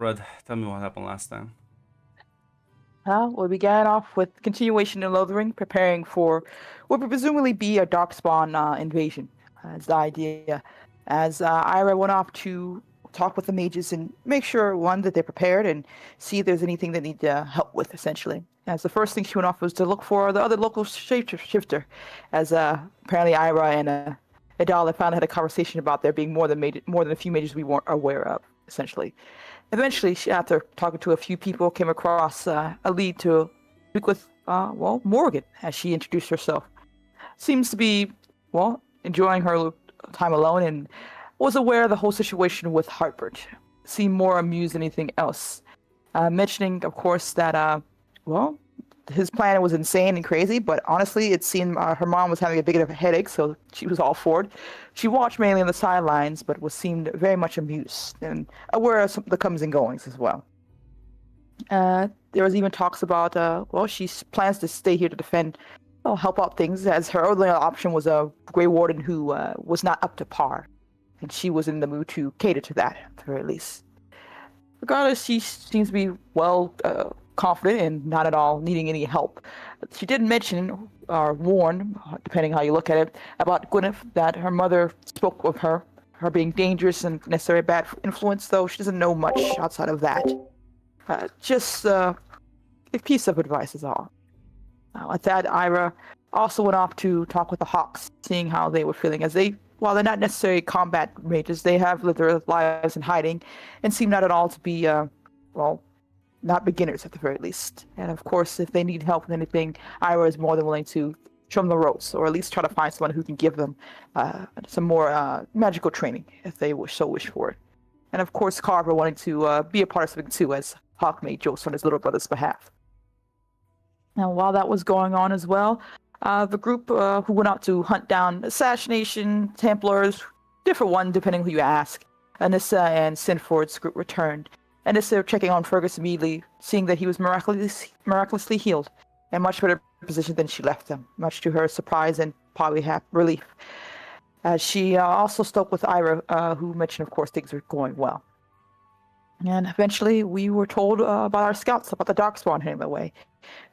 Red, tell me what happened last time. We began off with continuation in Lothering, preparing for what would presumably be a Darkspawn invasion, as the idea. As Ira went off to talk with the mages and make sure, one, that they're prepared and see if there's anything they need help with, essentially. As the first thing she went off was to look for the other local shifter, as apparently Ira and Adala finally had a conversation about there being more than a few mages we weren't aware of, essentially. Eventually, she, after talking to a few people, came across a lead to speak with, Morgan, as she introduced herself. Seems to be, enjoying her time alone and was aware of the whole situation with Hartford. Seemed more amused than anything else. Mentioning, of course, that, his plan was insane and crazy, but honestly, it seemed her mom was having a bit of a headache, so she was all for it. She watched mainly on the sidelines, but seemed very much amused and aware of some of the comings and goings as well. There was even talks about, she plans to stay here to defend, help out things, as her only option was a Grey Warden who was not up to par, and she was in the mood to cater to that, at the very least. Regardless, she seems to be well confident and not at all needing any help. She did mention, or warn, depending how you look at it, about Gwyneth, that her mother spoke of her being dangerous and necessarily bad influence, though she doesn't know much outside of that. Just a piece of advice is all. At that, Ira also went off to talk with the Hawks, seeing how they were feeling, as while they're not necessarily combat mages, they have lived their lives in hiding and seem not at all to be, not beginners at the very least. And of course, if they need help with anything, Ira is more than willing to show them the ropes, or at least try to find someone who can give them some more magical training if they wish for it. And of course, Carver wanting to be a part of something too, as Hawk made jokes on his little brother's behalf. Now, while that was going on as well, the group who went out to hunt down Assassination, Templars, different one depending who you ask, Anissa and Sinford's group returned. Anissa checking on Fergus immediately, seeing that he was miraculously healed, and much better position than she left him, much to her surprise and probably relief. She also spoke with Ira, who mentioned, of course, things were going well. And eventually, we were told about our scouts, about the Darkspawn heading that way.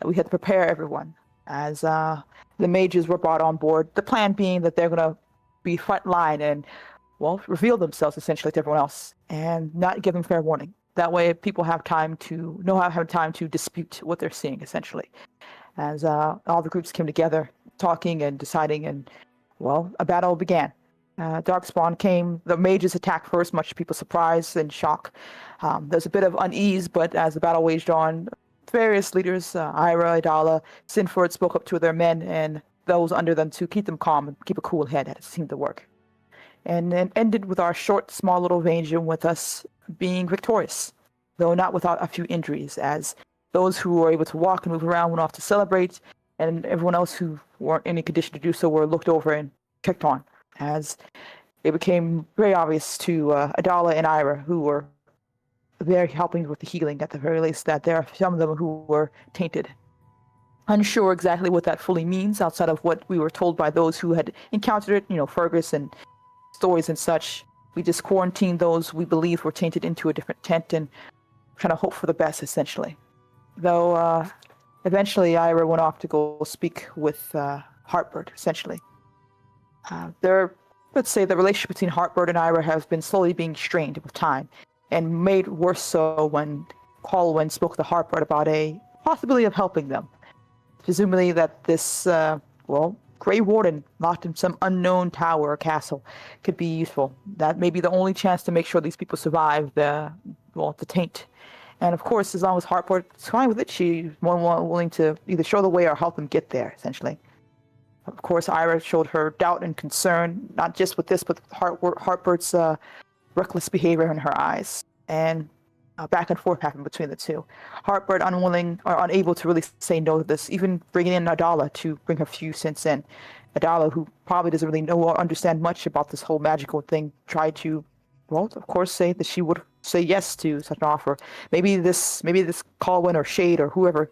We had to prepare everyone, as the mages were brought on board. The plan being that they're going to be front line and, reveal themselves essentially to everyone else, and not give them fair warning. That way, people have time to dispute what they're seeing, essentially. As all the groups came together, talking and deciding, and, a battle began. Darkspawn came, the mages attacked first, much to people's surprise and shock. There's a bit of unease, but as the battle waged on, various leaders, Ira, Idala, Sinford, spoke up to their men and those under them to keep them calm and keep a cool head. It seemed to work. And then ended with our short, small little invasion with us being victorious, though not without a few injuries, as those who were able to walk and move around went off to celebrate, and everyone else who weren't in any condition to do so were looked over and checked on, as it became very obvious to Adala and Ira, who were there helping with the healing at the very least, that there are some of them who were tainted. Unsure exactly what that fully means outside of what we were told by those who had encountered it, Fergus and stories and such. We just quarantined those we believe were tainted into a different tent and trying to hope for the best, essentially. Though eventually Ira went off to go speak with Hartbird, essentially. Let's say the relationship between Hartbird and Ira has been slowly being strained with time, and made worse so when Colwyn spoke to Hartbird about a possibility of helping them. Presumably that this, Grey Warden locked in some unknown tower or castle could be useful. That may be the only chance to make sure these people survive the taint. And of course, as long as Hartbird's fine with it, she's more than willing to either show the way or help them get there, essentially. Of course, Ira showed her doubt and concern, not just with this, but Hartbird's reckless behavior in her eyes. And back and forth happened between the two. Hartbird unwilling or unable to really say no to this, even bringing in Adala to bring her few cents in. Adala, who probably doesn't really know or understand much about this whole magical thing, tried to, of course, say that she would say yes to such an offer. Maybe this Colwyn or Shade or whoever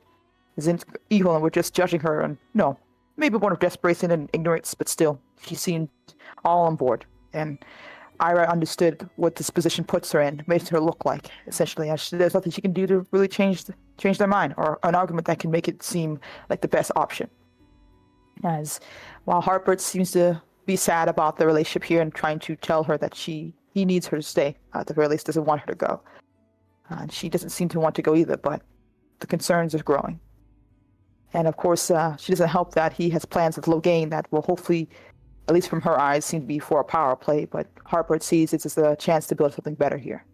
isn't evil and we're just judging her, and no, maybe one of desperation and ignorance, but still, she seemed all on board. And Ira understood what this position puts her in, makes her look like, essentially. There's nothing she can do to really change their mind, or an argument that can make it seem like the best option. As while Harper seems to be sad about the relationship here and trying to tell her that he needs her to stay, at the very least doesn't want her to go. And she doesn't seem to want to go either, but the concerns are growing. And of course, she doesn't help that he has plans with Loghain that will hopefully, at least from her eyes, seem to be for a power play, but Harper sees it as a chance to build something better here.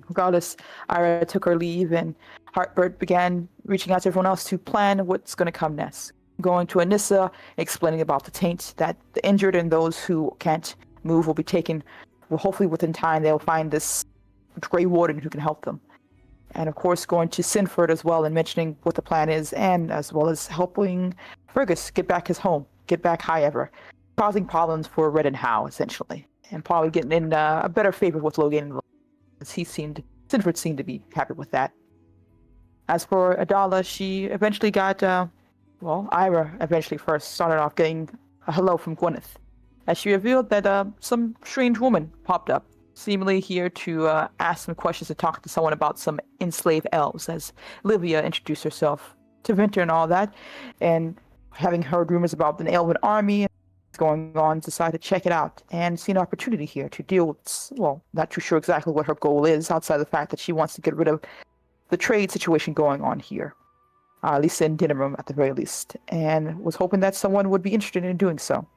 Regardless, Ira took her leave, and Harper began reaching out to everyone else to plan what's going to come next. Going to Anissa, explaining about the taint, that the injured and those who can't move will be taken. Well, hopefully within time they'll find this Grey Warden who can help them. And of course going to Sinford as well and mentioning what the plan is, and as well as helping Fergus get back his home, get back Highever, causing problems for Red and Howe essentially, and probably getting in a better favor with Loghain, as Sinford seemed to be happy with that. As for Adala, she eventually got, Ira eventually first started off getting a hello from Gwyneth, as she revealed that some strange woman popped up, seemingly here to ask some questions and talk to someone about some enslaved elves, as Livia introduced herself to Vinter and all that, and having heard rumors about an elven army going on, decided to check it out and see an opportunity here to deal with, not too sure exactly what her goal is, outside of the fact that she wants to get rid of the trade situation going on here, at least in Dinnerum at the very least, and was hoping that someone would be interested in doing so.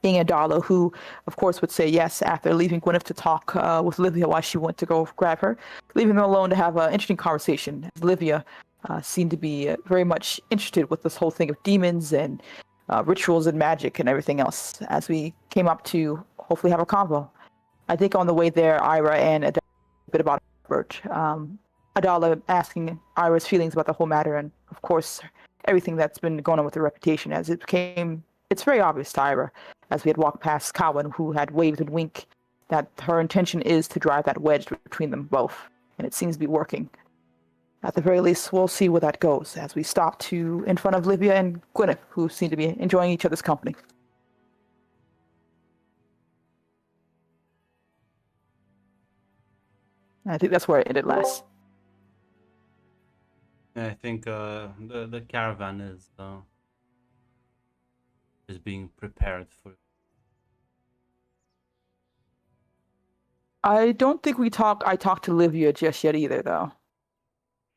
Being Adala, who, of course, would say yes after leaving Gwyneth to talk with Livia while she went to go grab her, leaving them alone to have an interesting conversation. Livia seemed to be very much interested with this whole thing of demons and rituals and magic and everything else, as we came up to hopefully have a convo. I think on the way there, Ira and Adala a bit about Herbert. Adala asking Ira's feelings about the whole matter, and of course, everything that's been going on with her reputation, as it's very obvious to Ira, as we had walked past Cowan, who had waved and winked, that her intention is to drive that wedge between them both, and it seems to be working. At the very least, we'll see where that goes, as we stop in front of Livia and Gwyneth, who seem to be enjoying each other's company. I think that's where it ended last. I think the caravan is being prepared for. I don't think I talked to Livia just yet either, though.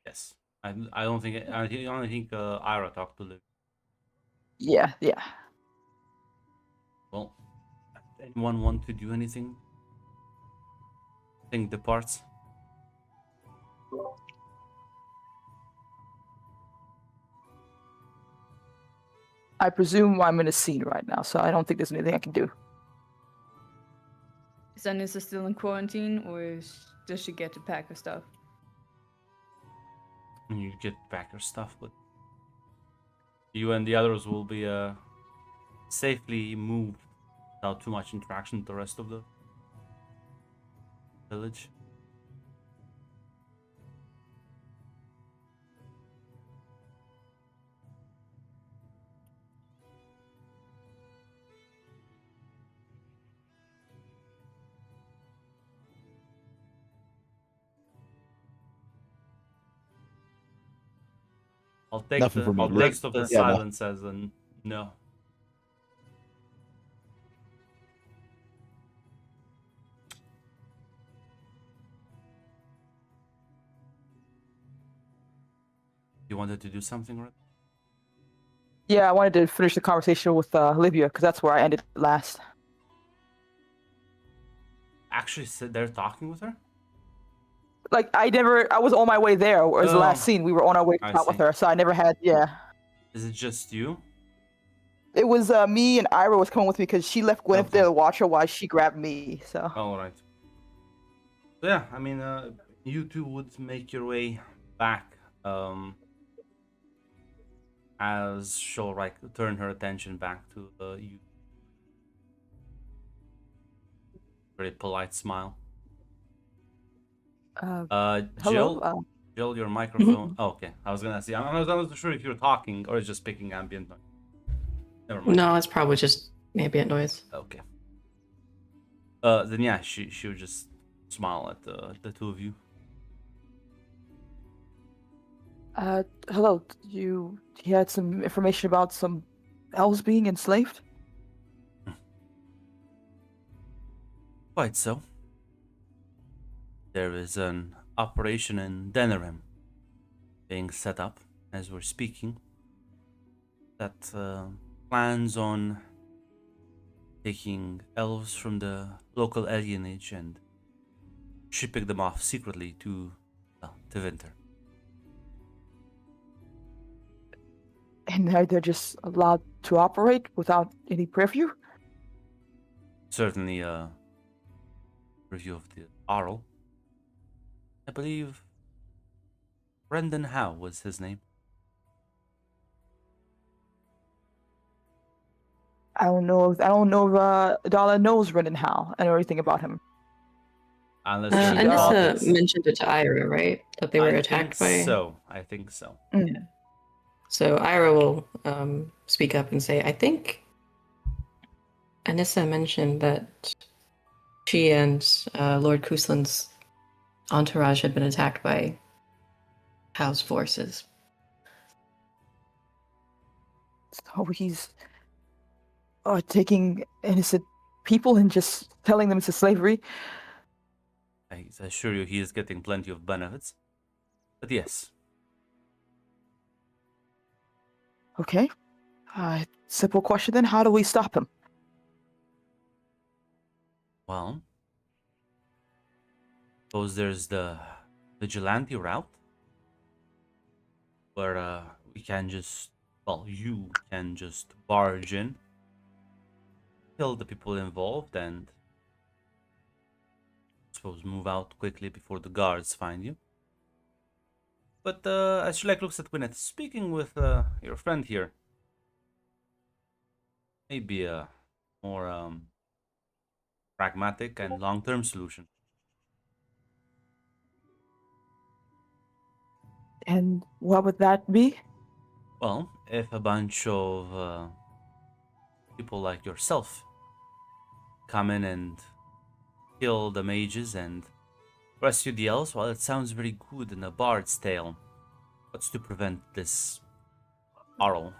Yes, I don't think. I only think Ira talked to Liv. Yeah. Well, anyone want to do anything? Thing departs. I presume I'm in a scene right now, so I don't think there's anything I can do. Is Anissa still in quarantine, or does she get to pack her stuff? You get back your stuff, but you and the others will be safely moved without too much interaction with the rest of the village. I'll take Nothing the for me. rest of the Yeah, no. silence as a no. You wanted to do something, right? Yeah, I wanted to finish the conversation with Livia, because that's where I ended last. Actually, sit there talking with her? Like, I was on my way there. It was the last scene. We were on our way to I talk with see. her, so I never had, Is it just you? It was me, and Ira was coming with me because she left Gwyneth Okay. there to watch her while she grabbed me, so. All right. So yeah, I mean, you two would make your way back, as she'll turn her attention back to you. Very polite smile. Hello. Jill, Jill, your microphone. Oh, okay, I was gonna see. I wasn't sure if you were talking or just picking ambient noise. Never mind. No, it's probably just ambient noise. Okay. Then yeah, she would just smile at the two of you. Hello. You had some information about some elves being enslaved? Quite so. There is an operation in Denerim being set up as we're speaking that plans on taking elves from the local alienage and shipping them off secretly to Winter. And they're just allowed to operate without any preview? Certainly a review of the Arl. I believe Brendan Howe was his name. I don't know if Dala knows Brendan Howe and everything about him. Unless you're in Anissa politics. mentioned it to Ira, right? That they were attacked by. I think so. So Ira will speak up and say, I think Anissa mentioned that she and Lord Kuslin's entourage had been attacked by Howe's forces. So he's taking innocent people and just telling them it's a slavery. I assure you he is getting plenty of benefits. But yes. Okay. Simple question then. How do we stop him? Well, suppose there's the vigilante route where we can just, you can just barge in, kill the people involved, and suppose move out quickly before the guards find you. But as Shlek looks at Gwyneth, speaking with your friend here, maybe a more pragmatic and long-term solution. And what would that be? Well, if a bunch of people like yourself come in and kill the mages and rescue the elves, well, it sounds very good in a bard's tale. What's to prevent this Arl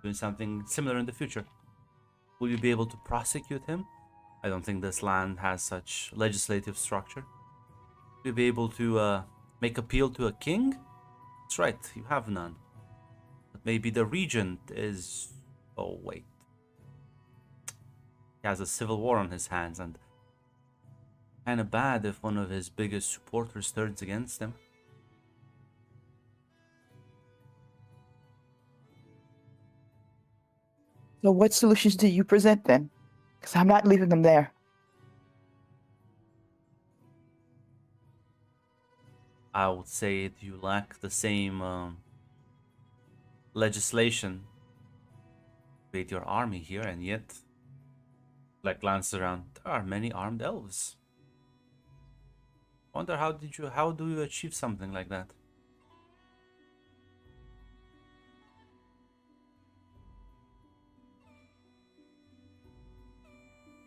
doing something similar in the future? Will you be able to prosecute him? I don't think this land has such legislative structure. Will you be able to make appeal to a king? That's right, you have none. But maybe the regent is... Oh, wait. He has a civil war on his hands, and kinda bad if one of his biggest supporters turns against him. So what solutions do you present then? Because I'm not leaving them there. I would say that you lack the same legislation to create your army here, and yet, like glance around, there are many armed elves. I wonder how do you achieve something like that?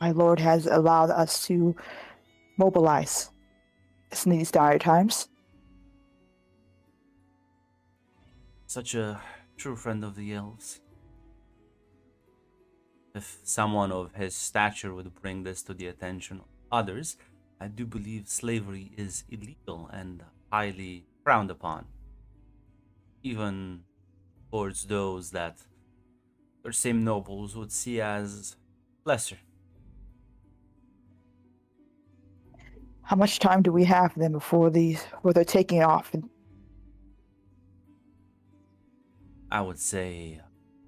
My lord has allowed us to mobilize in these dire times. Such a true friend of the elves. If someone of his stature would bring this to the attention of others, I do believe slavery is illegal and highly frowned upon. Even towards those that their same nobles would see as lesser. How much time do we have then before they're taking off? And I would say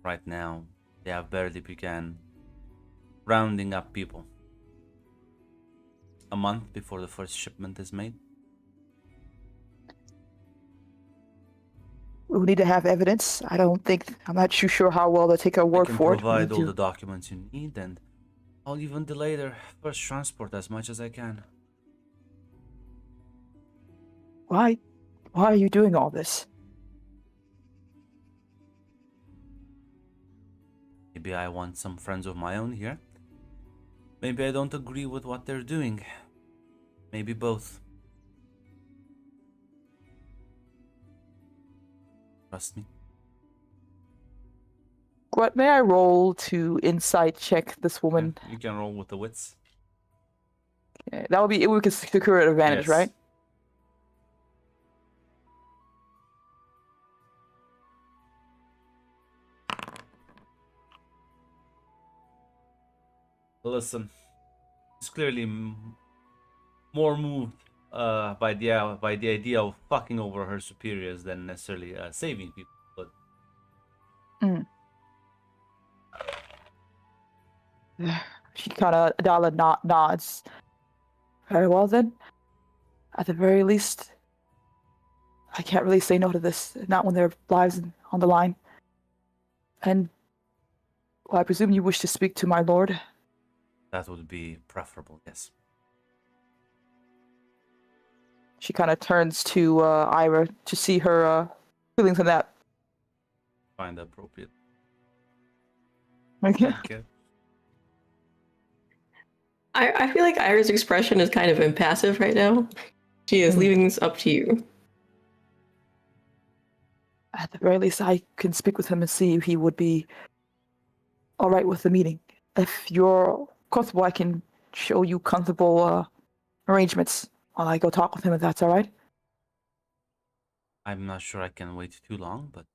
right now they have barely begun rounding up people. A month before the first shipment is made. we need to have evidence. I'm not too sure how well they take our word for I it. can provide all the documents you need, and I'll even delay their first transport as much as I can. Why are you doing all this? Maybe I want some friends of my own here. Maybe I don't agree with what they're doing. Maybe both. Trust me. What may I roll to insight check this woman? Yeah, you can roll with the wits. Okay, that would be we could secure an advantage, Yes. right? Listen, he's clearly more moved by the idea of fucking over her superiors than necessarily saving people. But She kind of Adala nods. Very well then. At the very least, I can't really say no to this. Not when their lives on the line. And well, I presume you wish to speak to my lord. that would be preferable, yes. She kind of turns to Ira to see her feelings on that. Find appropriate. Okay. Okay. I feel like Ira's expression is kind of impassive right now. She is leaving this up to you. At the very least, I can speak with him and see if he would be all right with the meeting. If you're comfortable, I can show you comfortable arrangements while I go talk with him, if that's all right. I'm not sure I can wait too long, but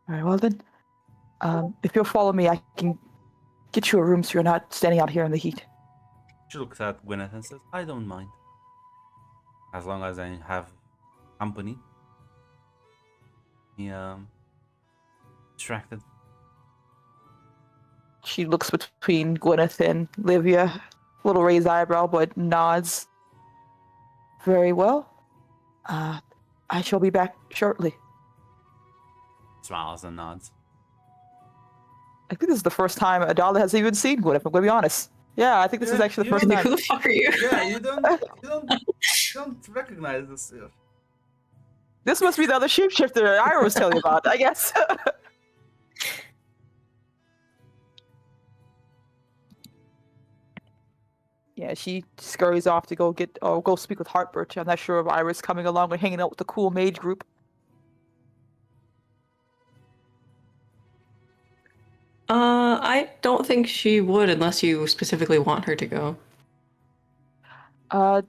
Very well then. If you'll follow me, I can get you a room so you're not standing out here in the heat. she looks at Gwyneth and says, I don't mind. As long as I have company. Distracted. She looks between Gwyneth and Livia, little raised eyebrow, but nods. Very well. I shall be back shortly. Smiles and nods. I think this is the first time Adala has even seen Gwyneth, I'm going to be honest. Yeah, I think this is Yeah, actually the you first Like, time. who the fuck are you? Yeah, you don't recognize this. This must be the other shapeshifter Ira was telling you about, I guess. Yeah, she scurries off to go speak with Heartbirch. I'm not sure if Ira's coming along or hanging out with the cool mage group. I don't think she would unless you specifically want her to go. I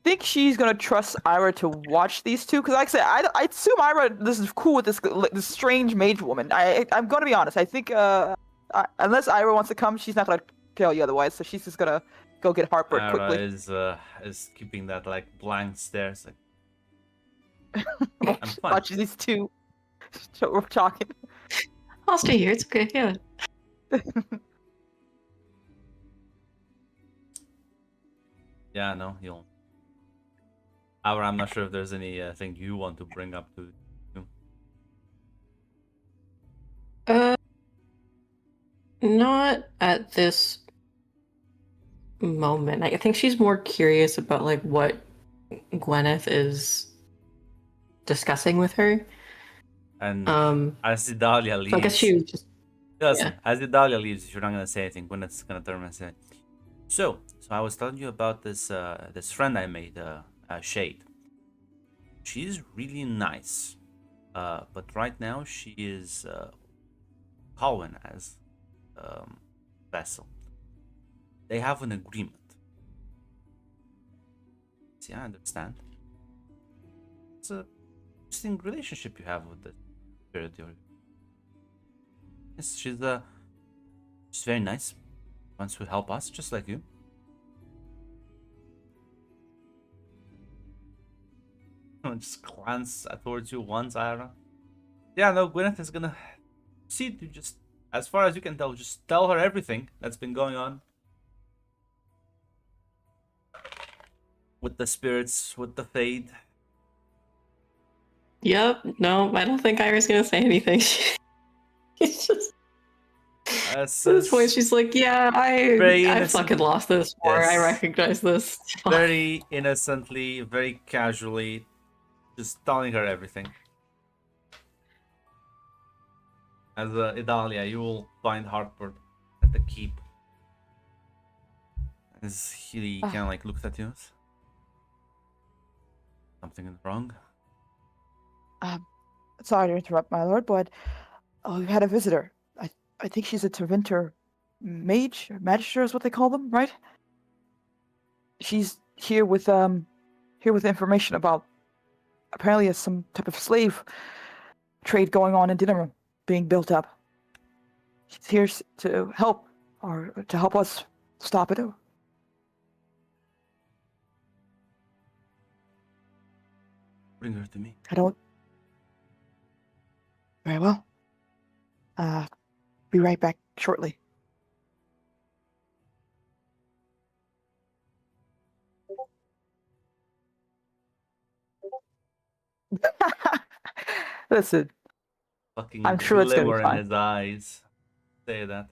think she's gonna trust Ira to watch these two, because like I said, I assume Ira this is cool with this strange mage woman. I'm gonna be honest. I think unless Ira wants to come, she's not gonna tell you otherwise. So she's just gonna go get Heartbird Ara quickly. is keeping that like blank stare. It's like, I'm fine. Watching these two talking. I'll stay here. It's okay. Yeah. Yeah, no, you'll. Ara, I'm not sure if there's any thing you want to bring up to. Not at this moment. I think she's more curious about like what Gwyneth is discussing with her. And So as Idalia leaves, I guess she was just listen, yeah. as Idalia leaves, if you're not gonna say anything, Gwyneth's gonna turn and say, So I was telling you about this this friend I made, Shade. She's really nice, but right now she is Colwyn as vessel. They have an agreement. See, I understand. It's a interesting relationship you have with the spirit. Yes, she's very nice. Wants to help us, just like you. Just glance towards you once, Ira. Yeah, no, Gwyneth is gonna see to just, as far as you can tell, just tell her everything that's been going on. With the spirits, with the fade. Yep. No, I don't think Ira's gonna say anything. She's just at this point she's like, yeah, Very I innocent. fucking lost this war. I Yes. recognize this. Very innocently, very casually, just telling her everything. As Idalia, you will find Hartford at the keep. As he kind of like looks at you. Something is wrong. Sorry to interrupt, my lord, but we've had a visitor. I think she's a Tervinter mage, or magister is what they call them, right? She's here with information about apparently some type of slave trade going on in Dinnerham being built up. She's here to help, or to help us stop it. Bring her to me. I don't. Very well. Be right back shortly. Listen, Fucking I'm sure it's gonna be glimmer in fine. his eyes. Say that.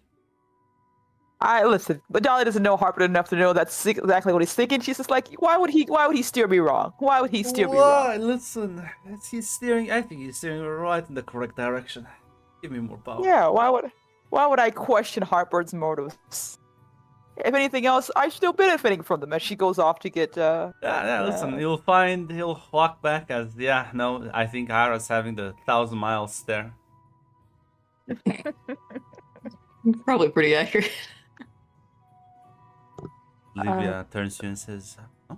Listen, but Dolly doesn't know Harper enough to know that's exactly what he's thinking. She's just like, why would he steer me wrong? Why would he steer me wrong? Why? Listen, he's steering. I think he's steering right in the correct direction. Give me more power. Yeah, why would I question Harper's motives? If anything else, I'm still benefiting from them as she goes off to get Yeah, listen, he'll walk back as, yeah, no, I think Ira's having the 1,000 miles stare. Probably pretty accurate. Livia turns to you and says, oh,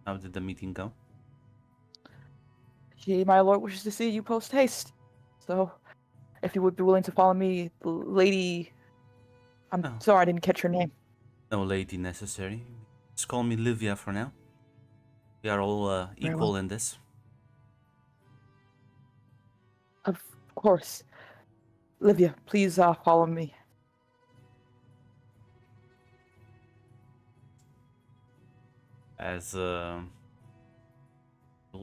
how did the meeting go? my lord wishes to see you post haste. So, if you would be willing to follow me, lady. I'm Oh. sorry I didn't catch her name. No lady necessary. Just call me Livia for now. We are all Very equal well. in this. Of course. Livia, please follow me. As you'll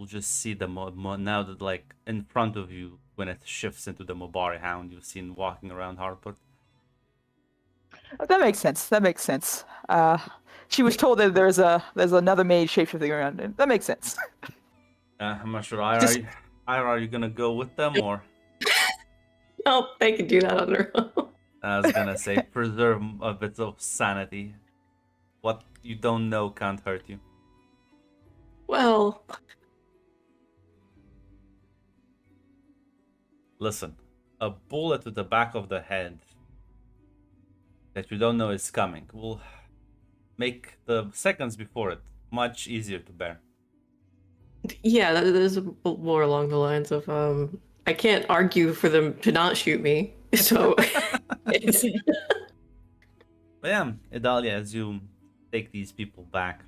just see the now that like in front of you when it shifts into the Mobari Hound you've seen walking around Harport. That makes sense. That makes sense. She was told that there's another maid shapeshifting around. That makes sense. I'm not sure. Ira, Just- Ira, are you gonna go with them or? Oh, they can do that on their own. I was gonna say preserve a bit of sanity. What you don't know can't hurt you. Well, Listen, a bullet to the back of the head that you don't know is coming will make the seconds before it much easier to bear. yeah, that is more along the lines of I can't argue for them to not shoot me. So it's But yeah, Idalia, as you take these people back,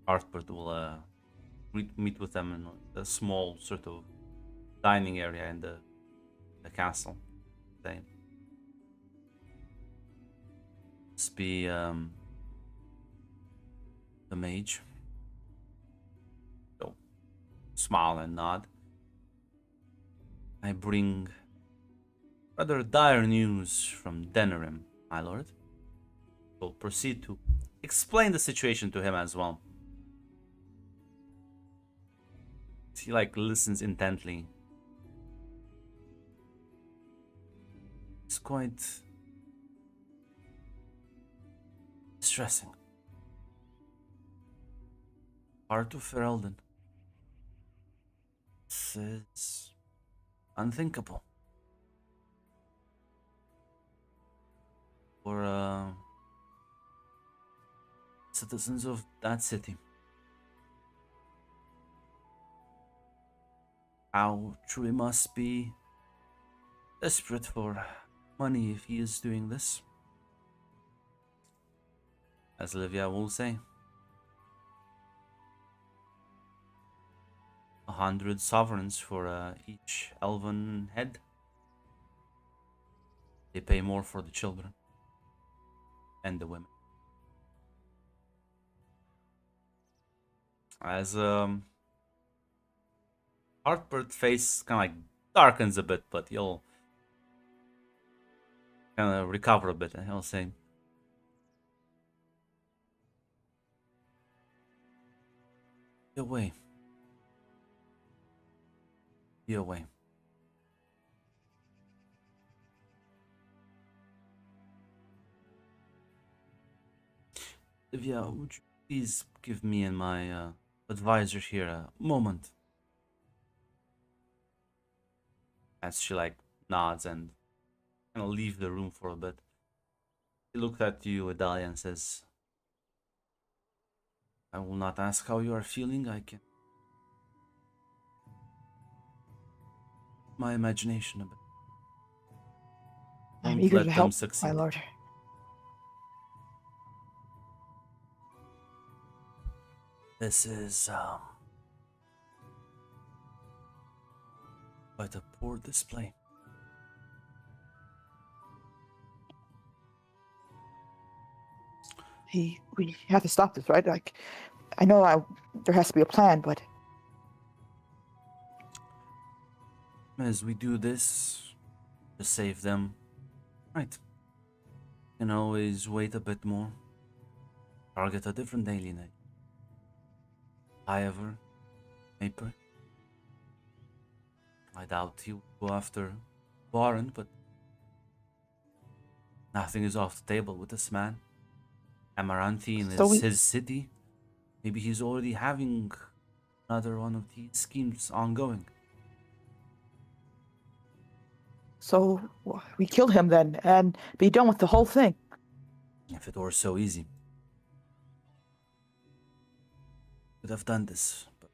Arthport will meet with them in a small sort of dining area in the castle. Same. This be the mage. So smile and nod. I bring rather dire news from Denerim, my lord. We'll proceed to explain the situation to him as well. He like listens intently. It's quite distressing. Heart of Ferelden. This is unthinkable. For citizens of that city. How truly must be desperate for money if he is doing this. As Livia will say. 100 sovereigns for each elven head. They pay more for the children and the women. As Hartbert's face kind of like darkens a bit, but he'll kind of recover a bit and he'll say, "Be away. Be away." Livia, would you please give me and my advisor here a moment? As she like nods and kind of leave the room for a bit. He looked at you, Adalia, and says, I will not ask how you are feeling. I can my imagination a bit. I'm Don't eager let to them help, succeed. my lord. This is quite a poor display. We have to stop this, right? Like, I know there has to be a plan, but As we do this to save them, right? Can always wait a bit more. Target a different alien. However, Maper. I doubt he'll go after Warren, but nothing is off the table with this man. Amarantine So is we- his city. Maybe he's already having another one of these schemes ongoing. so we kill him then and be done with the whole thing. If it were so easy, could have done this. But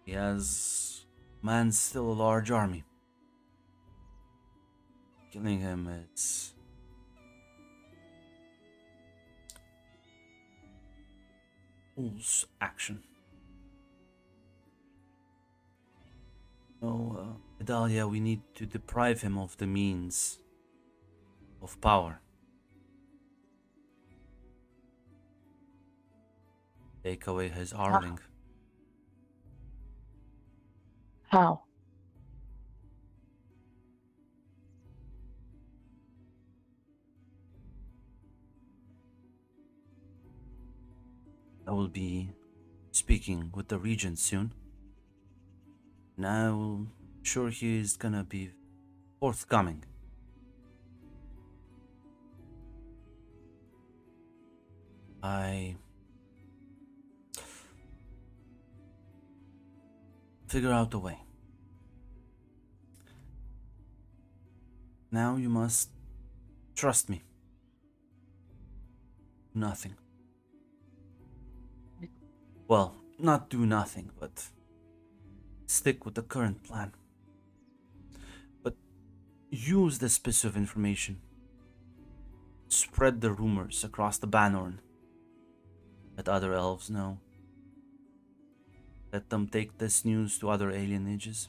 he has man's still a large army. Killing him is fool's action. No, Idalia, we need to deprive him of the means of power. Take away his Arling. How? I will be speaking with the regent soon. Now, sure he is gonna be forthcoming. I figure out a way. Now you must trust me. Nothing. Well, not do nothing, but stick with the current plan. But use this piece of information. Spread the rumors across the Banorn. Let other elves know. Let them take this news to other alien ages.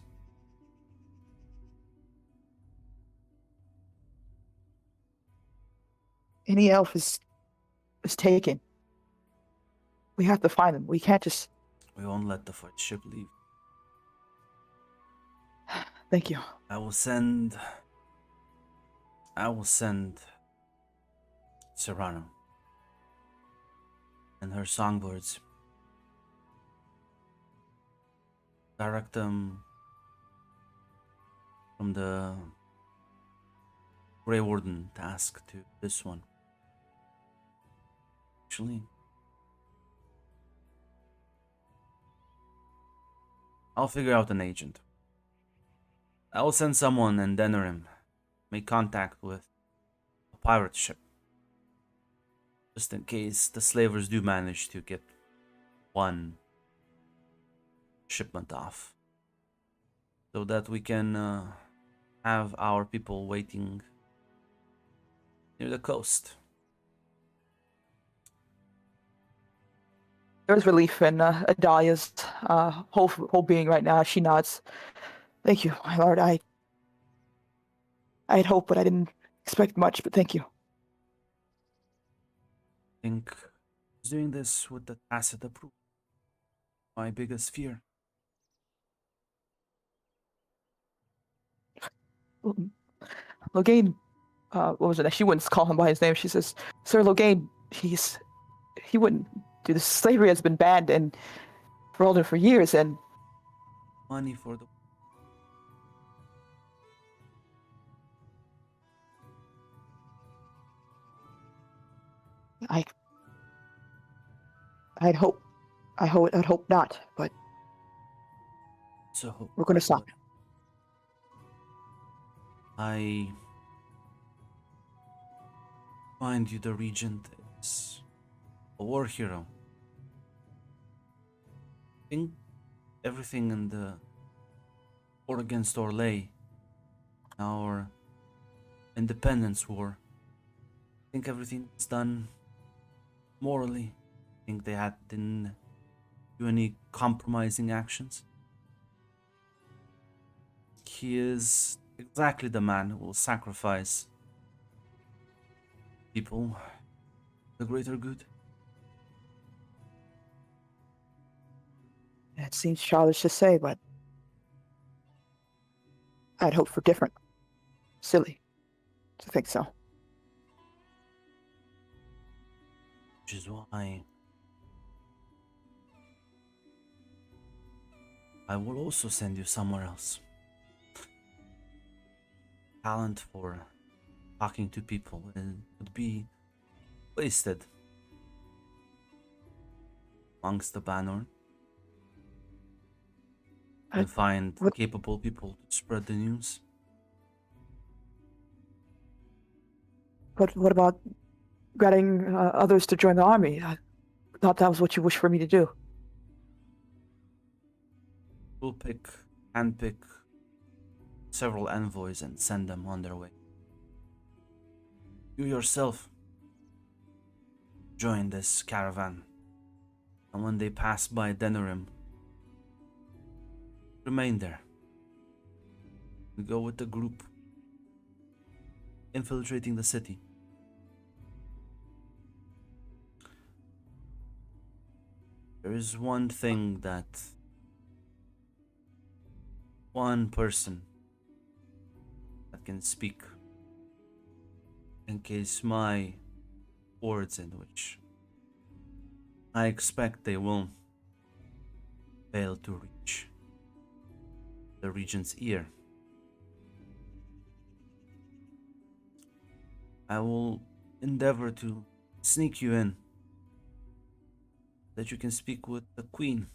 Any elf is taken. We have to find them. We can't just. We won't let the fight ship leave. Thank you. I will send Serrano and her songbirds. Direct them from the Grey Warden task to this one. Actually, I'll figure out an agent. I will send someone in Denerim, make contact with a pirate ship. Just in case the slavers do manage to get one shipment off. So that we can have our people waiting near the coast. There's relief in Adalia's whole being right now. She nods. Thank you, my lord. I had hoped, but I didn't expect much. But thank you. I think doing this with the tacit approval. My biggest fear. Logain, what was it? She wouldn't call him by his name. She says, "Sir Logain, he wouldn't do this. Slavery has been banned and for years, and Money for the I'd hope not, but So we're gonna stop. I find you the regent is a war hero. I think everything in the war against Orlais, our independence war, I think everything is done morally. I think they didn't do any compromising actions. He is exactly the man who will sacrifice people for the greater good. It seems childish to say, but I'd hope for different. Silly to think so. Which is why I will also send you somewhere else. Talent for talking to people would be wasted amongst the Banner. And find what- capable people to spread the news. But what about getting others to join the army? I thought that was what you wished for me to do. We'll handpick several envoys and send them on their way. You yourself join this caravan, and when they pass by Denerim, remain there. We go with the group, infiltrating the city. There is one thing that one person that can speak in case my words, in which I expect they will fail to reach the regent's ear. I will endeavor to sneak you in, that you can speak with the queen.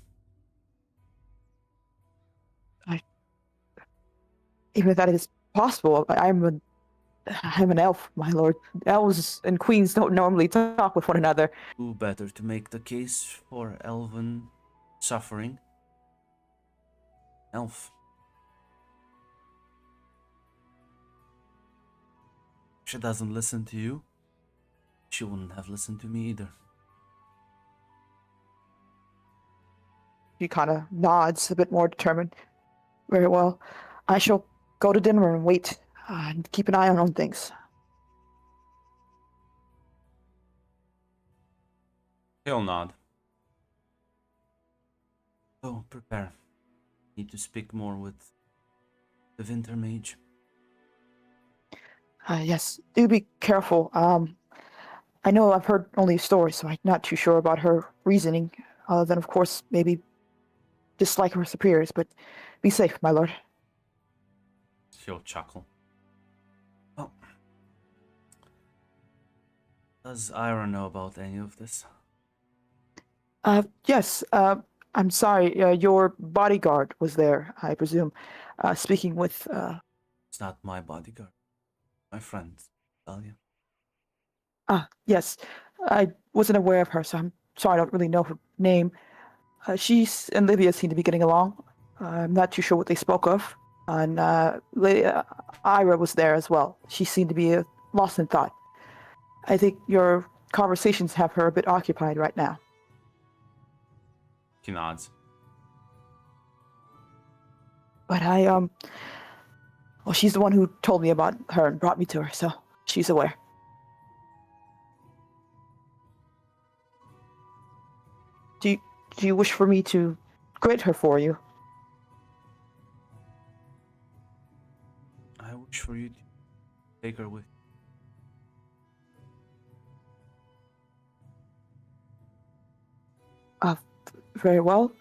Even if that is possible, I'm an elf, my lord. Elves and queens don't normally talk with one another. Who better to make the case for elven suffering? Elf. If she doesn't listen to you, she wouldn't have listened to me either. She kind of nods, a bit more determined. Very well. I shall go to dinner and wait and keep an eye on things. He'll nod. So prepare. Need to speak more with the Winter Mage. Yes, do be careful. I know I've heard only stories, so I'm not too sure about her reasoning, other than, of course, maybe dislike her superiors, but be safe, my lord. He'll chuckle. Oh. Does Ira know about any of this? Yes, I'm sorry, your bodyguard was there, I presume, speaking with, It's not my bodyguard. My friend, Dahlia. yes, I wasn't aware of her, so I'm sorry, I don't really know her name. She and Livia seem to be getting along. I'm not too sure what they spoke of. And Ira was there as well. She seemed to be lost in thought. I think your conversations have her a bit occupied right now. He nods. But well, she's the one who told me about her and brought me to her, so she's aware. Do you wish for me to greet her for you? I wish for you to take her with. Very well.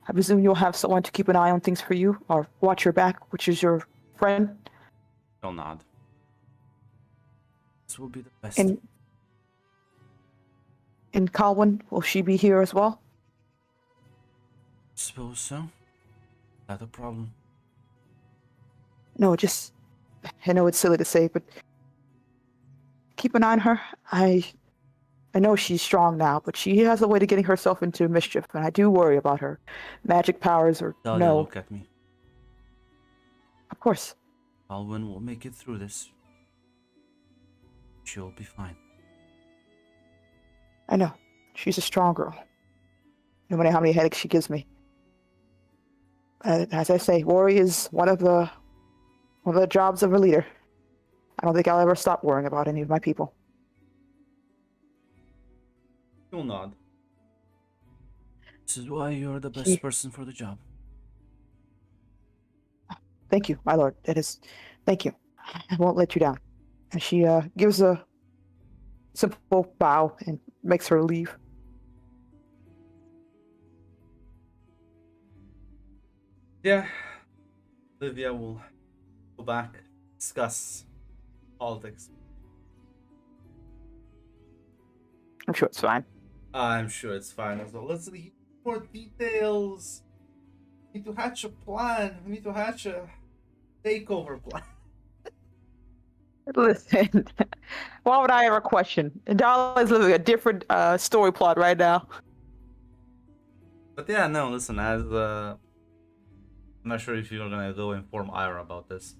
I presume you'll have someone to keep an eye on things for you, or watch your back, which is your friend. He'll nod. This will be the best. And And Colwyn, will she be here as well? Suppose so. Not a problem. No, just I know it's silly to say, but keep an eye on her. I know she's strong now, but she has a way to getting herself into mischief, and I do worry about her. Magic powers or Talia, no. look at me. Of course. Alwyn will make it through this. She'll be fine. I know. She's a strong girl. No matter how many headaches she gives me. As I say, worry is one of the jobs of a leader. I don't think I'll ever stop worrying about any of my people. You'll nod. This is why you're the best person for the job. Thank you, my lord. It is. Thank you. I won't let you down. And she gives a simple bow and makes her leave. Yeah. Livia will go back, discuss politics. I'm sure it's fine. I'm sure it's fine as well. Let's see more details. We need to hatch a plan. We need to hatch a takeover plan. Listen, why would I ever question? Dala is living a different story plot right now. But yeah, no, listen, as I'm not sure if you're gonna go inform Ira about this.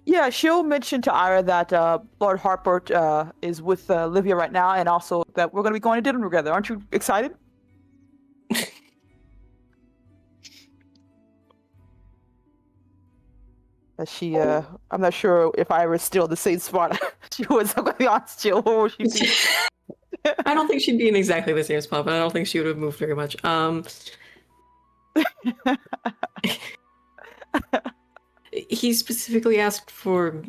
Yeah, she'll mention to Ira that Lord Harpert is with Livia right now, and also that we're going to be going to dinner together. Aren't you excited? She, I'm not sure if Ira's still in the same spot she was. I'm going to be honest, Jill. Where would she be? I don't think she'd be in exactly the same spot, but I don't think she would have moved very much. He specifically asked for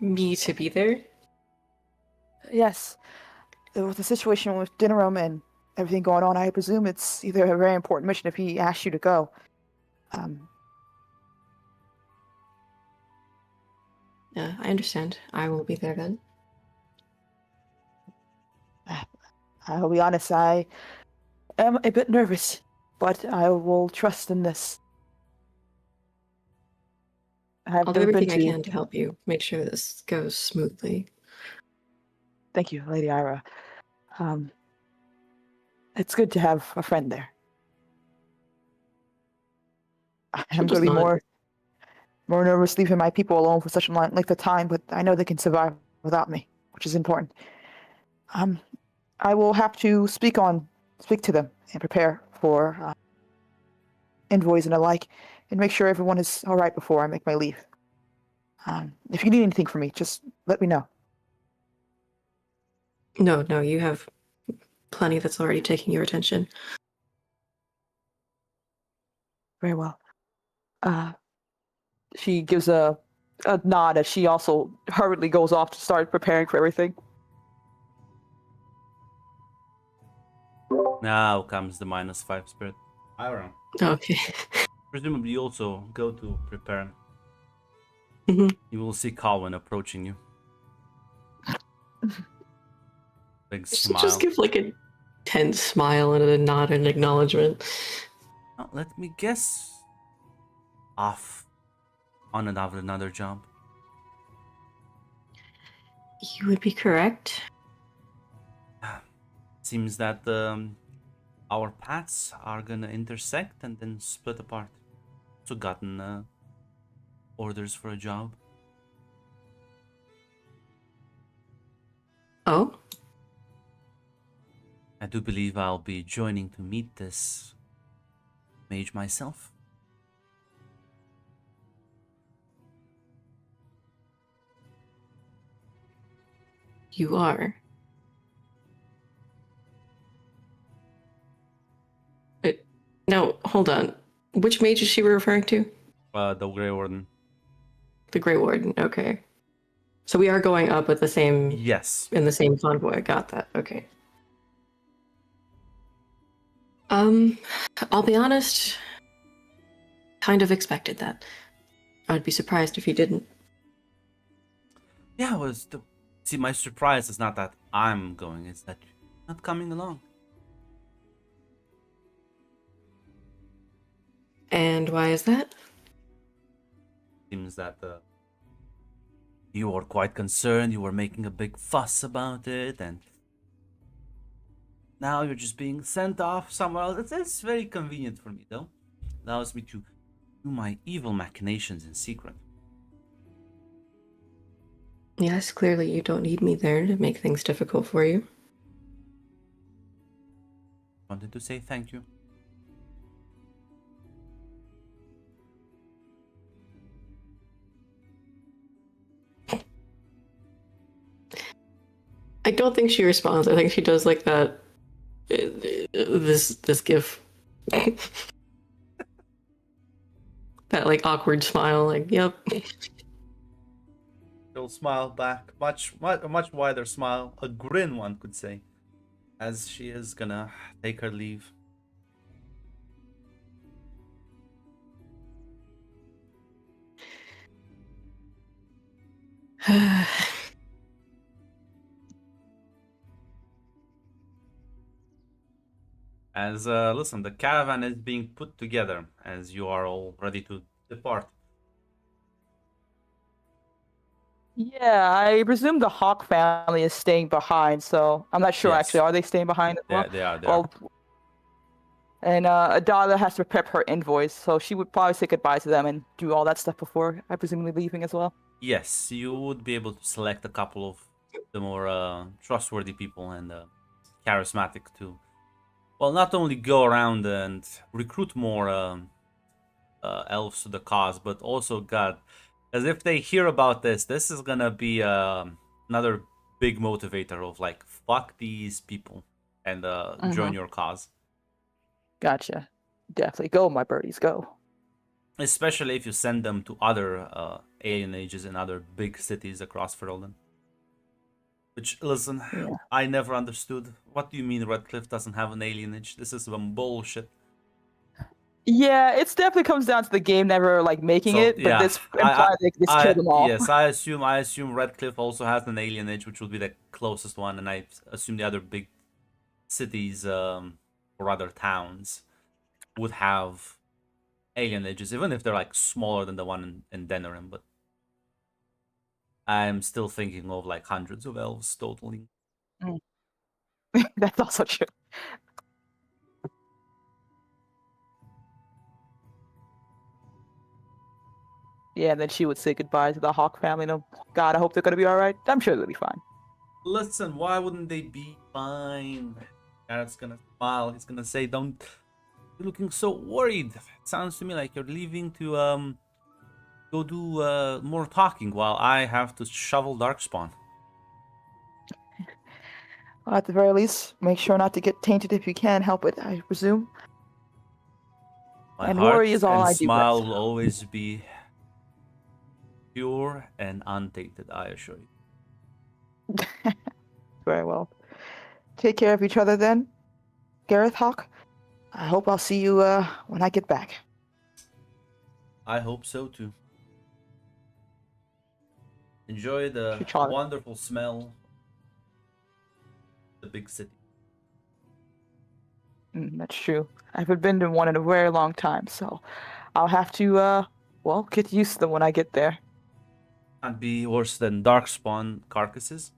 me to be there. Yes. With the situation with Dinnerum and everything going on, I presume it's either a very important mission if he asks you to go. Yeah, I understand. I will be there then. I'll be honest, I am a bit nervous, but I will trust in this. I'll do everything I can to help you make sure this goes smoothly. Thank you, Lady Ira. It's good to have a friend there. I'm going to be more nervous leaving my people alone for such a long length of time, but I know they can survive without me, which is important. I will have to speak to them and prepare for envoys and the like, and make sure everyone is all right before I make my leave. If you need anything from me, just let me know. No, you have plenty that's already taking your attention. Very well. She gives a nod as she also hurriedly goes off to start preparing for everything. Now comes the -5 spirit. Ira. Okay. Presumably you also go to prepare. Mm-hmm. You will see Colwyn approaching you. Big smile. Just give like a tense smile and a nod and acknowledgement. Oh, let me guess. Off on another job. You would be correct. Seems that our paths are gonna intersect and then split apart. So gotten orders for a job. Oh? I do believe I'll be joining to meet this mage myself. You are. Now, hold on. Which mage is she referring to? The Grey Warden. The Grey Warden, okay. So we are going up with the same... Yes. In the same convoy, got that, okay. I'll be honest, kind of expected that. I'd be surprised if you didn't. Yeah, see, my surprise is not that I'm going, it's that not coming along. And why is that? Seems that you were quite concerned, you were making a big fuss about it, and now you're just being sent off somewhere else. It's very convenient for me, though. Allows me to do my evil machinations in secret. Yes, clearly you don't need me there to make things difficult for you. Wanted to say thank you. I don't think she responds. I think she does like that. This gif. That like awkward smile. Like, yep. She'll smile back, a much wider smile, a grin, one could say, as she is gonna take her leave. As listen, the caravan is being put together as you are all ready to depart. Yeah, I presume the Hawk family is staying behind, so I'm not sure Yes. actually. Are they staying behind as well? They are. Well, and Adala has to prep her invoice, so she would probably say goodbye to them and do all that stuff before, I presumably leaving as well. Yes, you would be able to select a couple of the more trustworthy people and charismatic to, well, not only go around and recruit more elves to the cause, but also, God, as if they hear about this is gonna be another big motivator of like, fuck these people and join your cause. Gotcha. Definitely go, my birdies, go. Especially if you send them to other alien ages in other big cities across Ferelden. Which, listen, Yeah. I never understood. What do you mean Redcliffe doesn't have an alienage? This is some bullshit. Yeah, it's definitely comes down to the game never like making So, it, but yeah, this implies they just kill them all. Yes, I assume Redcliffe also has an alienage, which would be the closest one, and I assume the other big cities or other towns would have alienages, even if they're like smaller than the one in Denerim, but I'm still thinking of like hundreds of elves totaling. That's also true. Yeah, and then she would say goodbye to the Hawk family. And God, I hope they're gonna be all right. I'm sure they'll be fine. Listen, why wouldn't they be fine? Garrett's gonna smile. He's gonna say, "Don't. You're looking so worried. It sounds to me like you're leaving to go do more talking while I have to shovel Darkspawn." Well, at the very least, make sure not to get tainted if you can help it, I presume. My And heart worry is all and I do smile best. will always be pure and untainted, I assure you. Very well. Take care of each other then, Gareth Hawk. I hope I'll see you when I get back. I hope so too. Enjoy the Should try. wonderful smell of the big city. That's true. I haven't been to one in a very long time, so I'll have to, well, get used to them when I get there. Can't be worse than Darkspawn carcasses.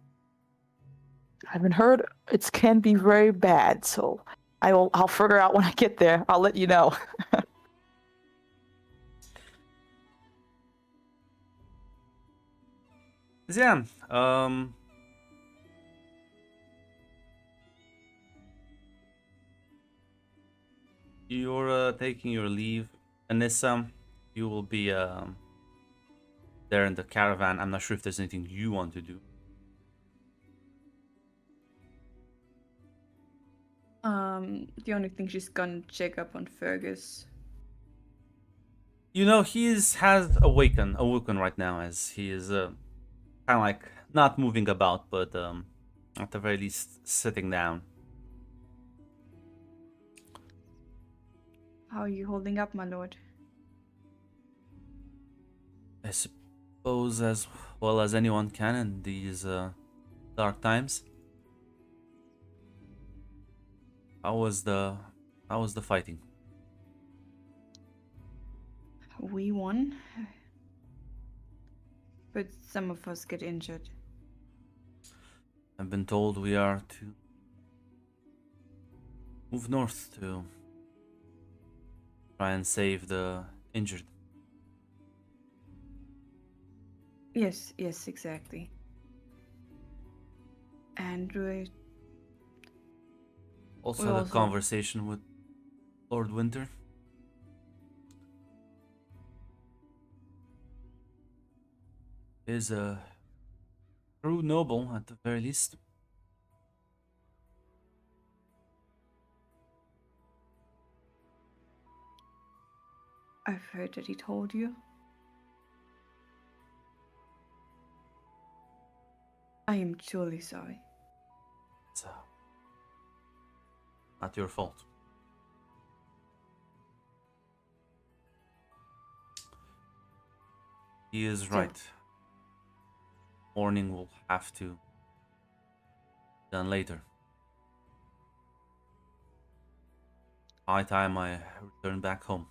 I haven't heard it can be very bad, so I'll figure out when I get there. I'll let you know. Yeah, you're taking your leave, Anissa. You will be there in the caravan. I'm not sure if there's anything you want to do. The only thing she's gonna check up on Fergus. You know, has awoken right now, as he is kind of like not moving about, but at the very least sitting down. How are you holding up, my lord? I suppose as well as anyone can in these dark times. How was the fighting? We won, but some of us get injured. I've been told we are to move north to try and save the injured. Yes, yes, exactly. And we Also, We had a also- conversation with Lord Winter. Is a true noble at the very least. I've heard that he told you. I am truly sorry. It's not your fault. He is right. Morning will have to be done later. High time I return back home.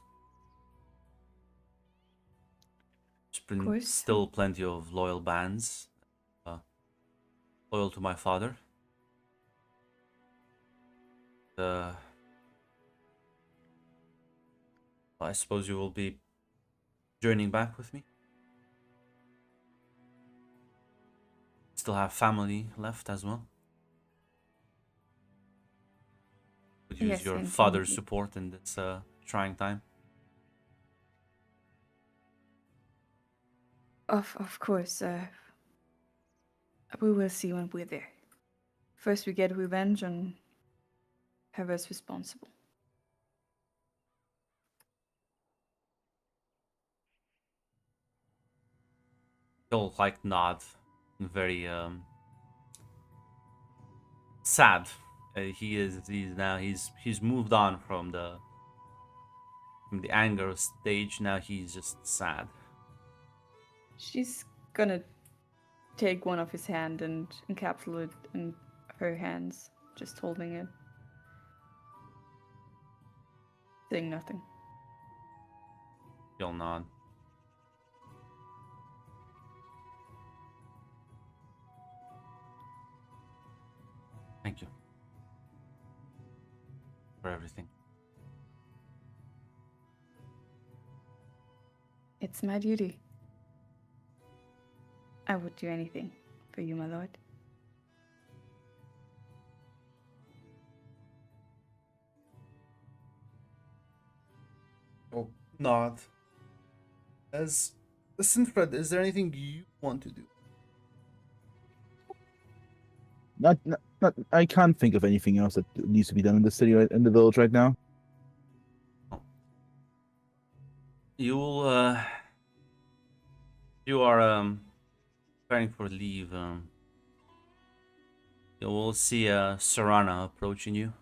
There's been course. still plenty of loyal bands, loyal to my father. I suppose you will be journeying back with me. Still have family left as well. Could use Yes, your and father's family. support in this trying time. Of course, we will see when we're there. First, we get revenge on whoever's responsible. He'll like nod, very sad. He's moved on from the anger stage. Now he's just sad. She's gonna take one of his hand and encapsulate it in her hands, just holding it. Saying nothing. He'll nod. Thank you for everything. It's my duty. I would do anything for you, my lord. Oh, nod. Listen, Fred, is there anything you want to do? Not, I can't think of anything else that needs to be done in the city, in the village right now. You are preparing for leave. You will see Serana approaching you.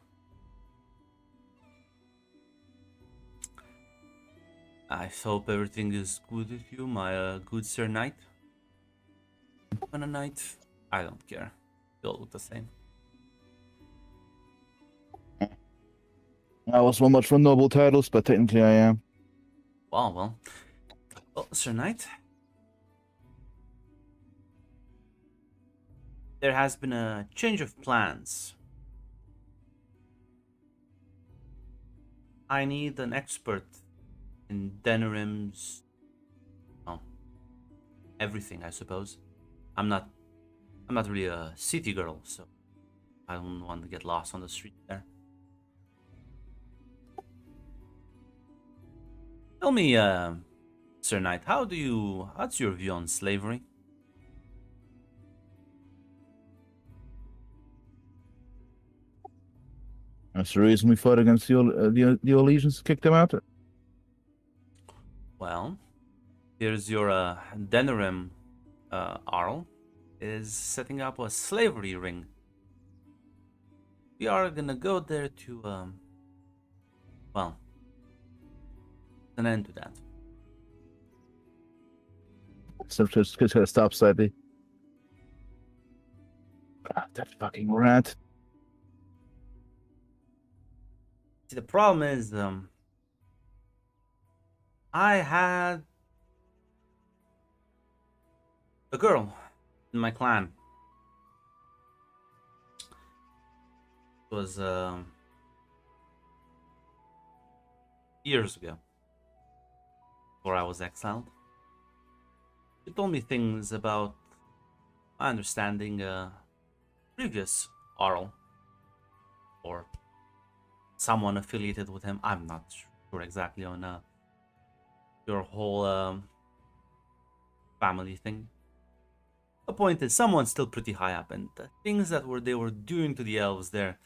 I hope everything is good with you, my good Sir Knight. On a knight, I don't care. They all look the same. I was one much for noble titles, but technically I am. Well, Sir Knight. There has been a change of plans. I need an expert in Denerim's, well, everything, I suppose. I'm not really a city girl, so I don't want to get lost on the street there. Tell me, Sir Knight, what's your view on slavery? That's the reason we fought against the Olegians, kicked them out. Well, here's your Denerim Arl is setting up a slavery ring. We are gonna go there to well, an end to that. So just gotta stop slightly. God, that fucking rat. See, the problem is, I had a girl in my clan. It was years ago, before I was exiled. She told me things about my understanding previous Arl, or someone affiliated with him. I'm not sure exactly on your whole family thing. The point is, someone's still pretty high up, and the things that they were doing to the elves there.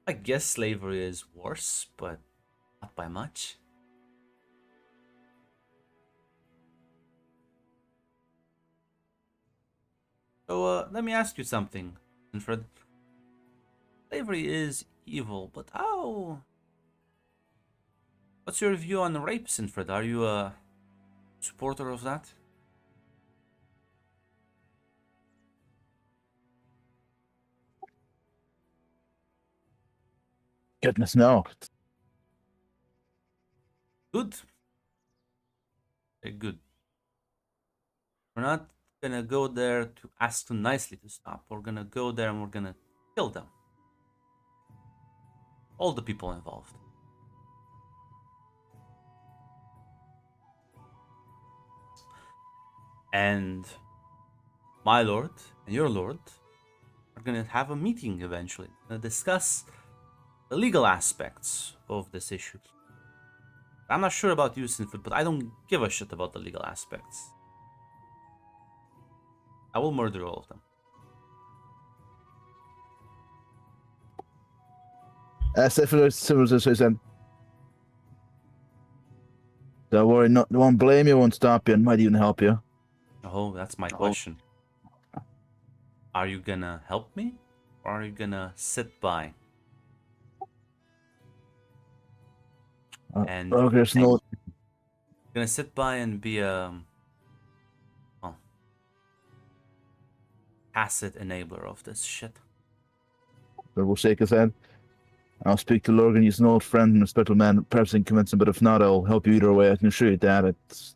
I guess slavery is worse, but not by much. So let me ask you something, Infred. Slavery is evil, but how? What's your view on rape, Sinfred? Are you a supporter of that? Goodness no. Good. Very good. We're not gonna go there to ask them nicely to stop. We're gonna go there and we're gonna kill them. All the people involved. And my lord and your lord are gonna have a meeting eventually. Gonna discuss the legal aspects of this issue. I'm not sure about you, Sinford, but I don't give a shit about the legal aspects. I will murder all of them. Similar to said. Don't worry, no, won't blame you, won't stop you, and might even help you. Oh, that's my question. Are you gonna help me? Or are you gonna sit by? And There's no. gonna sit by and be a tacit enabler of this shit. We'll shake his head. I'll speak to Lorgan. He's an old friend and respectable man. Perhaps he can convince him, but if not, I'll help you either way. I can assure you that. It's...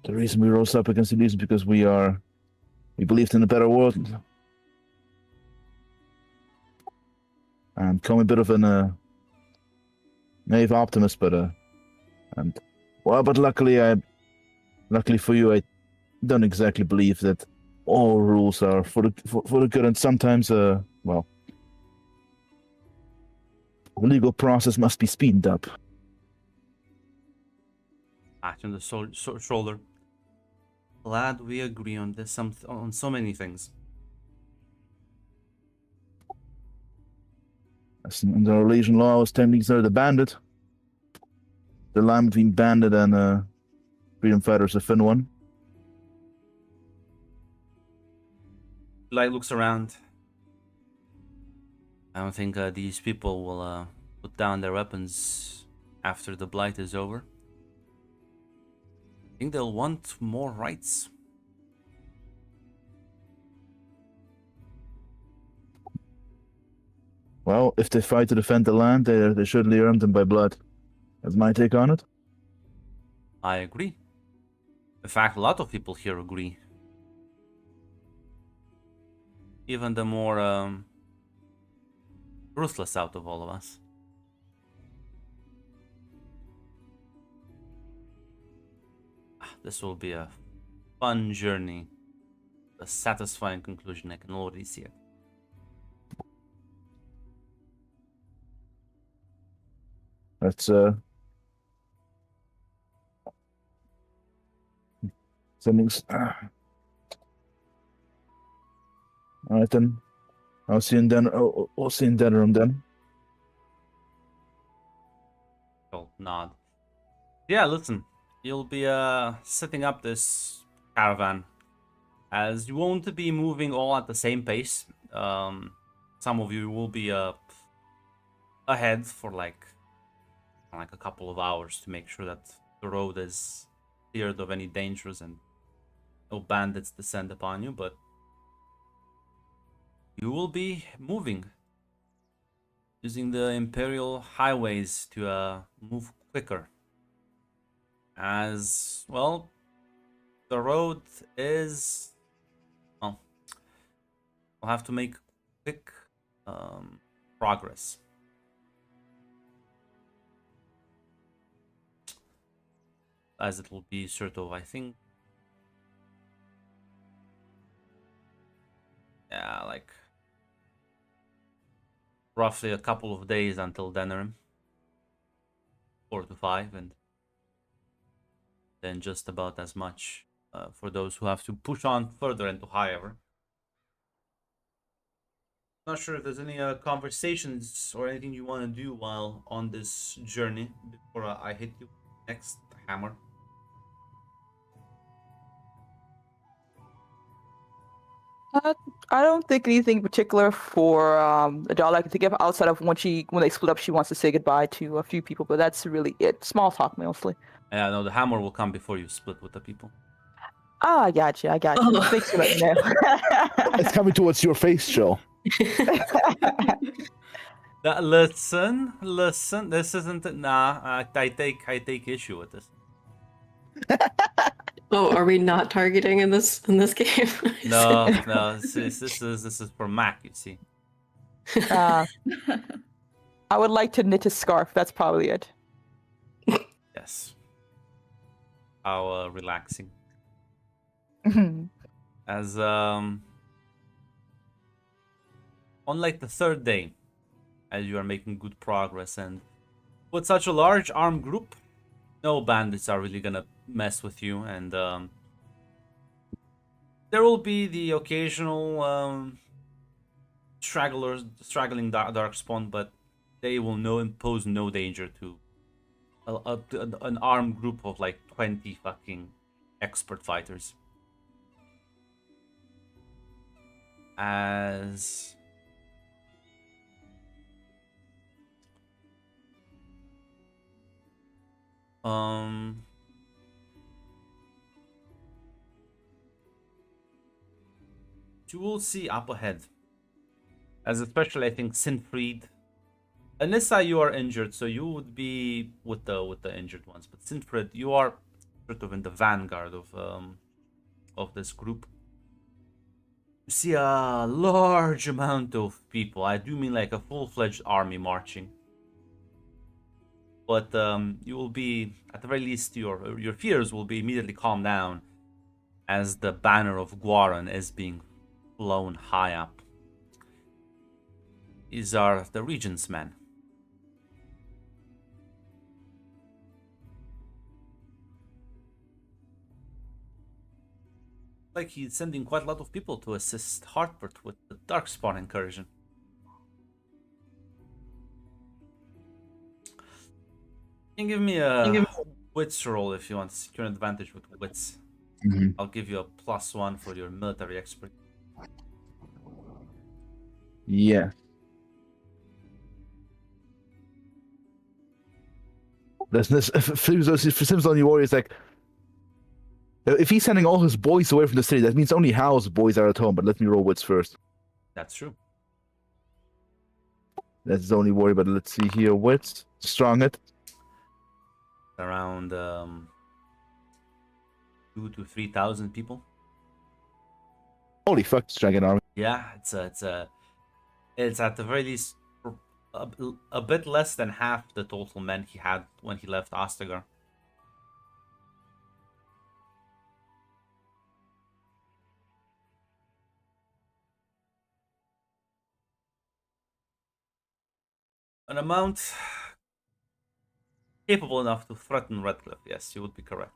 The reason we rose up against the is because we believed in a better world. I'm becoming a bit of a naive optimist, but luckily for you, I don't exactly believe that all rules are for the good, and sometimes the legal process must be speeded up. Pat on the shoulder. Glad we agree on this on so many things. Under our Legion law, was techniques are the bandit. The line between bandit and freedom fighter is a thin one. Light looks around. I don't think these people will put down their weapons after the blight is over. I think they'll want more rights. Well, if they fight to defend the land, they surely earned them by blood. That's my take on it. I agree. In fact, a lot of people here agree. Even the more ruthless out of all of us. This will be a fun journey. A satisfying conclusion. I can already see it. That's something's. All right then. I'll see you in dinner. We'll see you in dinner room then. I'll nod. Yeah, listen. You'll be setting up this caravan, as you won't be moving all at the same pace. Some of you will be ahead for like a couple of hours to make sure that the road is cleared of any dangers, and no bandits descend upon you, but you will be moving using the Imperial highways to move quicker. As well, the road is, well, we'll have to make quick progress. As it will be sort of, I think, yeah, like roughly a couple of days until Denerim. 4 to 5, and then just about as much for those who have to push on further into Highever. Not sure if there's any conversations or anything you want to do while on this journey before I hit you next hammer. I don't think anything particular for Adala I can think of outside of when they split up, she wants to say goodbye to a few people, but that's really it. Small talk mostly. Yeah, no, the hammer will come before you split with the people. Ah, I got you. Oh. Thanks for letting me know. It's coming towards your face, Joe. Listen, this isn't. Nah, I take issue with this. Oh, are we not targeting in this game? No, this is for Mac. You see. I would like to knit a scarf. That's probably it. Yes. How relaxing. As on like the third day, as you are making good progress, and with such a large armed group, no bandits are really gonna mess with you, and there will be the occasional straggling darkspawn, but they will impose no danger to an armed group of like 20 fucking expert fighters. As you will see up ahead, as especially I think Sinfried. Anissa, you are injured, so you would be with the injured ones. But Sinfried, you are sort of in the vanguard of this group. You see a large amount of people. I do mean like a full-fledged army marching. But you will be, at the very least, your fears will be immediately calmed down as the banner of Guaran is being flown high up. These are the Regent's men. Like he's sending quite a lot of people to assist Hartford with the Darkspawn incursion. You can give me a wits roll if you want to secure an advantage with wits. I'll give you a +1 for your military expert. Yeah. This for Sims on your warriors, like if he's sending all his boys away from the city, that means only Hal's boys are at home. But let me roll wits first. That's true. That's the only worry. But let's see here. Wits, strong it. Around 2,000 to 3,000 people. Holy fuck, this dragon army. Yeah, it's at the very least a bit less than half the total men he had when he left Ostagar. An amount capable enough to threaten Redcliffe. Yes, you would be correct.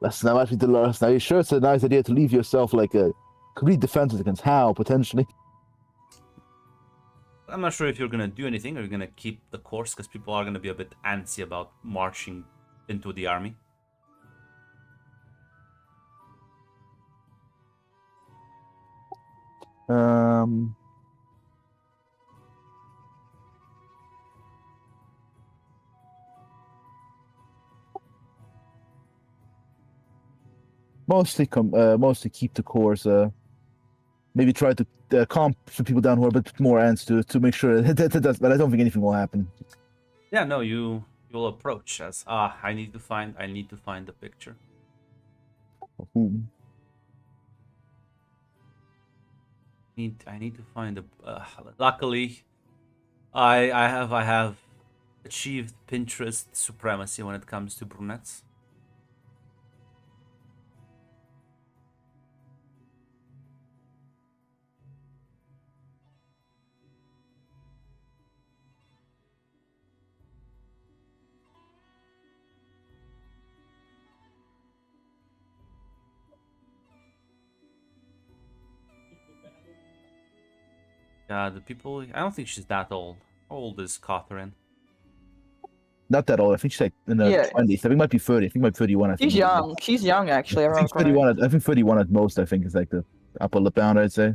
Listen, I'm actually Dolores. Now, you sure it's a nice idea to leave yourself like a complete defenses against Hal, potentially? I'm not sure if you're gonna do anything or you're gonna keep the course, because people are gonna be a bit antsy about marching into the army. mostly keep the course. Maybe try to comp some people down who are a bit more ants to make sure that does. But I don't think anything will happen. Yeah, no, you'll approach as I need to find the picture. Ooh. I need to find the. Luckily, I have achieved Pinterest supremacy when it comes to brunettes. Yeah, the people. I don't think she's that old. How old is Catherine? Not that old. I think she's like in the Yeah. 20s. I think it might be 30. I think it might be 31. I think. She's young. She's young, actually. I I think remember. 31. I think 31 at most. I think is like the upper lip bound. I'd say.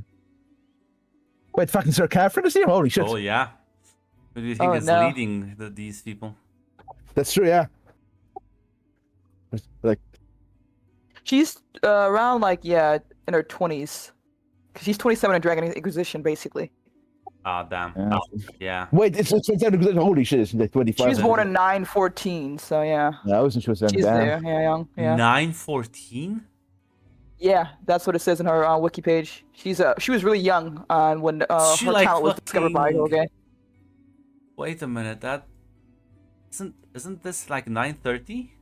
Wait, fucking Sir Catherine is here? Holy shit! Oh yeah. Who do you think Oh, is no. leading these people? That's true. Yeah. Like She's around like in her 20s. Cause she's 27 in Dragon Age Inquisition, basically. Ah, damn. Yeah. Yeah. wait, it's holy shit! It's like 25. She was born in 914, so yeah. Yeah, I wasn't sure. She's there. Yeah, young. Yeah. 914. Yeah, that's what it says in her wiki page. She was really young when her She, like, talent was discovered by fucking- Hilge. Wait a minute. That isn't this like 930?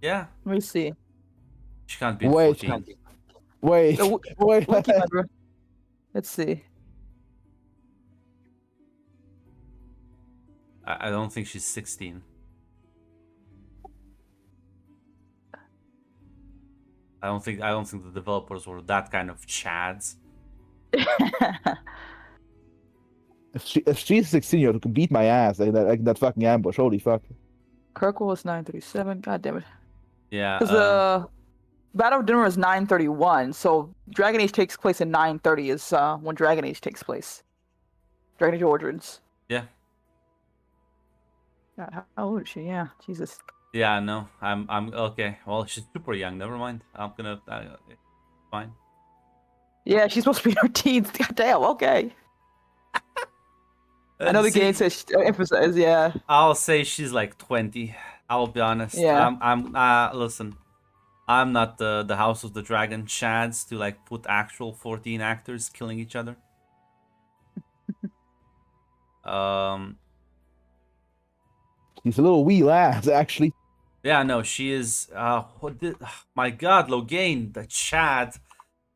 Yeah. Let me see. She can't be Wait. 14. Wait, The wait. wiki member. Let's see. I don't think she's 16. I don't think the developers were that kind of chads. If she's 16 year old who can beat my ass like that fucking ambush, holy fuck. Kirkwall was 937. God damn it. Yeah. Because the Battle of Dinner is 931, so Dragon Age takes place in 930 is when Dragon Age takes place. Dragon Age Origins. Yeah. God, how old is she? Yeah, Jesus. Yeah, no. I'm okay. Well, she's super young. Never mind. I'm gonna fine. Yeah, she's supposed to be in her teens. God damn, okay. I know the See, game says emphasize, yeah. I'll say she's like 20. I'll be honest. Yeah. I'm listen. I'm not the House of the Dragon chads to like put actual 14 actors killing each other. He's a little wee lad, actually. Yeah, no, she is. My God, Logain, the Chad.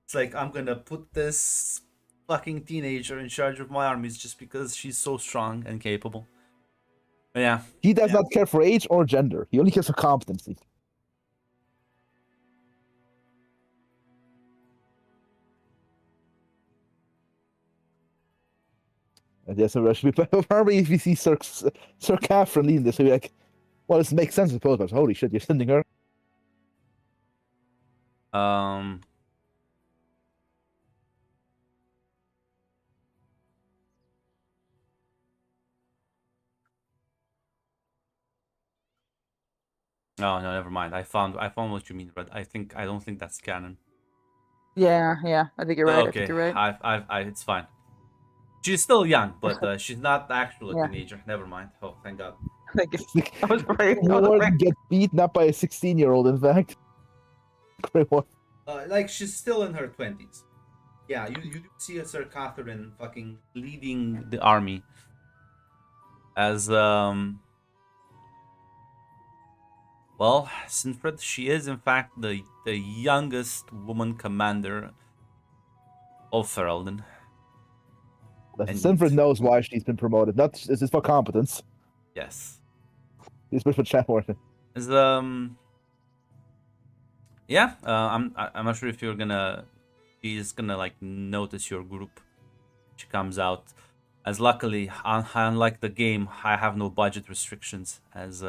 It's like I'm gonna put this fucking teenager in charge of my armies just because she's so strong and capable. But yeah, He does not care for age or gender. He only cares for competency. And yes, I should be. Probably if you see Sir Catherine leading this, he'll be like, "Well, this makes sense, I suppose." But holy shit, you're sending her. oh no, never mind. I found what you mean, Red. I don't think that's canon. Yeah, I think you're right. I Okay, think you're right. it's fine. She's still young, but she's not the actual Yeah. teenager. Never mind. Oh, thank God. Thank you. I was right. I was More right. than get beaten up by a 16-year-old, in fact. Great one. Like she's still in her 20s. Yeah, you do see a Sir Catherine fucking leading the army as well, Sinfred, she is in fact the youngest woman commander of Ferelden. And- Sinfred knows why she's been promoted. Not this is for competence. Yes. It's for chat worth. Is I'm not sure if she's gonna like notice your group. She comes out. As luckily, unlike the game, I have no budget restrictions. As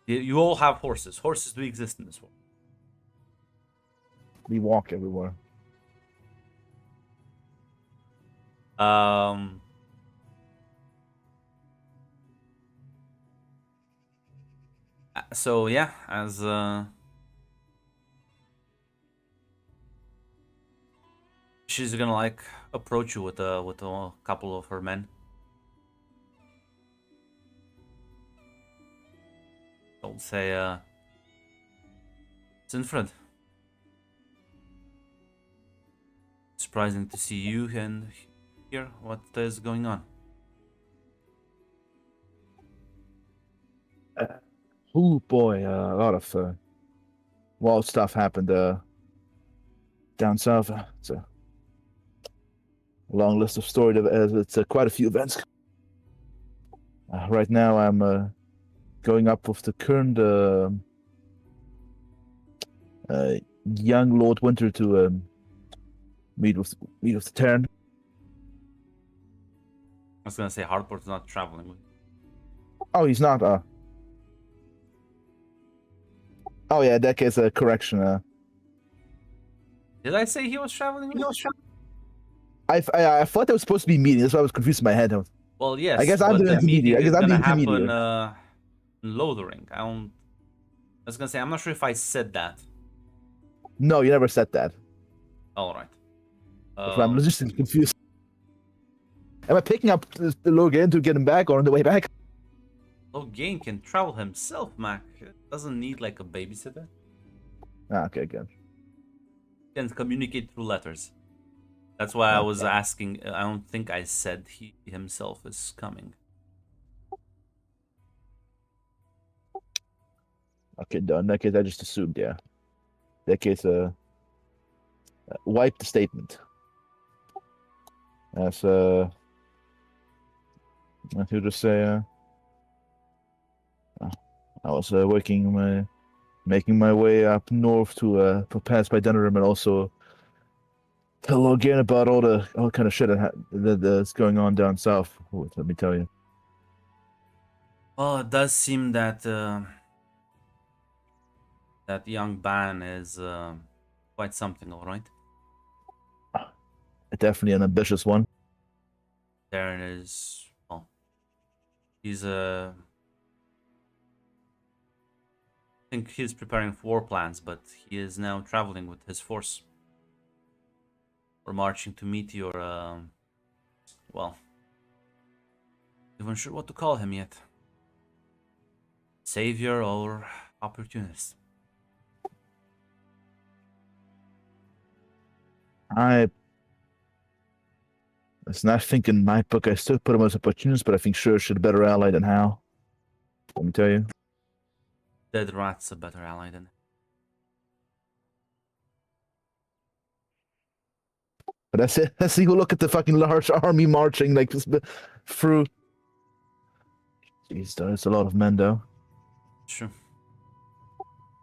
you all have horses. Horses do exist in this world. We walk everywhere. So yeah, as She's gonna like approach you with a couple of her men. Don't say, Sinfred. Surprising to see you and here. What is going on? Oh boy, a lot of wild stuff happened down south. It's a long list of story. It's quite a few events. Right now, I'm going up with the current young Lord Winter to meet with the Terran. I was gonna say Hardport's not traveling with. Oh, he's not. Oh yeah, that case a correction. Did I say he was traveling with? I thought that was supposed to be meeting. That's why I was confused in my head. Well, yes. I guess I'm but the the meeting intermediary. I guess is I'm the gonna happen intermediary. in Lothering. I was gonna say I'm not sure if I said that. No, you never said that. All right. I'm just confused. Am I picking up the Logan to get him back or on the way back? Logain can travel himself, Mac. Doesn't need like a babysitter. Okay, good. Can communicate through letters. That's why I was asking. I don't think I said he himself is coming. Okay, done. In that case, I just assumed, yeah. In that case, wipe the statement. As I could just say, I was making my way up north to pass by Denerim and also tell Logan about all kind of shit that's going on down south. Let me tell you. Well, it does seem that that young Ban is quite something, all right. Definitely an ambitious one. Darren is, well, he's I think he's preparing for war plans, but he is now traveling with his force. Or marching to meet your, well, not even sure what to call him yet. Savior or opportunist. I was not thinking in my book. I still put him as opportunist, but I think sure should a better ally than Hal. Let me tell you. Dead Rat's a better ally than him. But that's it. Let's see. Look at the fucking large army marching like this through. Jeez, there's a lot of men though. Sure.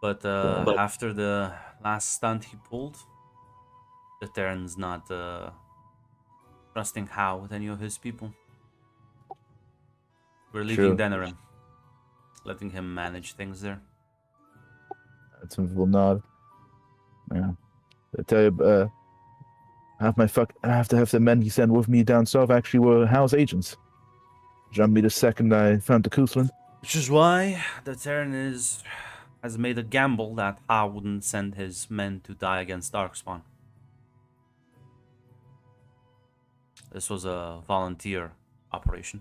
But after the last stunt he pulled, the Terran's not trusting How with any of his people. We're leaving True. Denerim, letting him manage things there. That's will nod. Yeah. I tell you, I have to have the men he sent with me down south actually were Hal's agents. Jumped me the second I found the Kuzlin. Which is why the Terran has made a gamble that Ha wouldn't send his men to die against Darkspawn. This was a volunteer operation.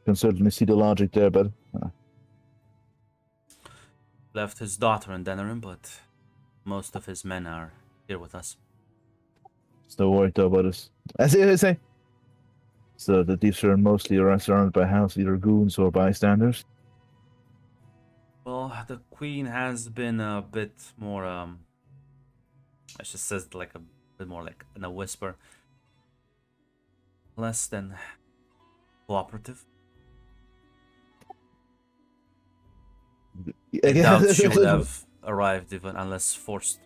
Can certainly see the logic there, but Left his daughter in Denerim, but most of his men are here with us. still worried though about us. As I say. So the thieves are mostly surrounded by Hal's either goons or bystanders. Well, the Queen has been a bit more, I just says like a bit more like in a whisper, less than cooperative. I doubt she would have arrived even unless forced.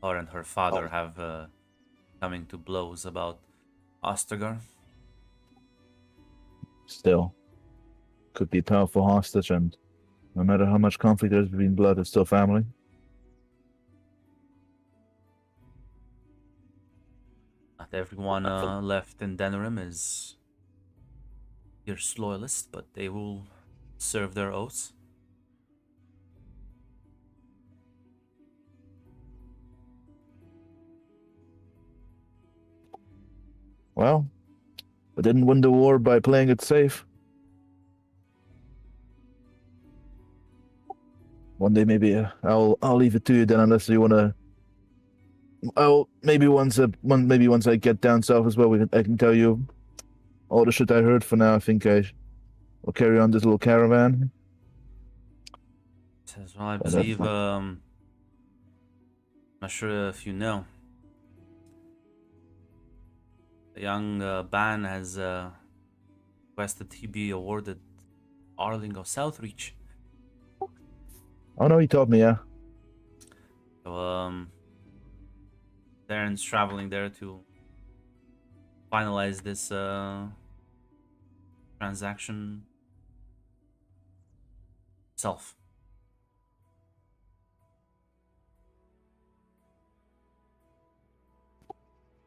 Her and her father have coming to blows about Ostagar. Still, could be a powerful hostage, and no matter how much conflict there's between blood, it's still family. Not everyone left in Denerim is fierce loyalists, but they will serve their oaths. Well, I didn't win the war by playing it safe. One day maybe I'll leave it to you then, unless you wanna. Maybe once I get down south as well, I can tell you all the shit I heard. For now, I think I will carry on this little caravan. Says, well, I that's believe, fine. not sure if you know, the young Ban has requested he be awarded Arling of Southreach. Oh no, he told me, yeah. So, Darren's traveling there to finalize this transaction himself.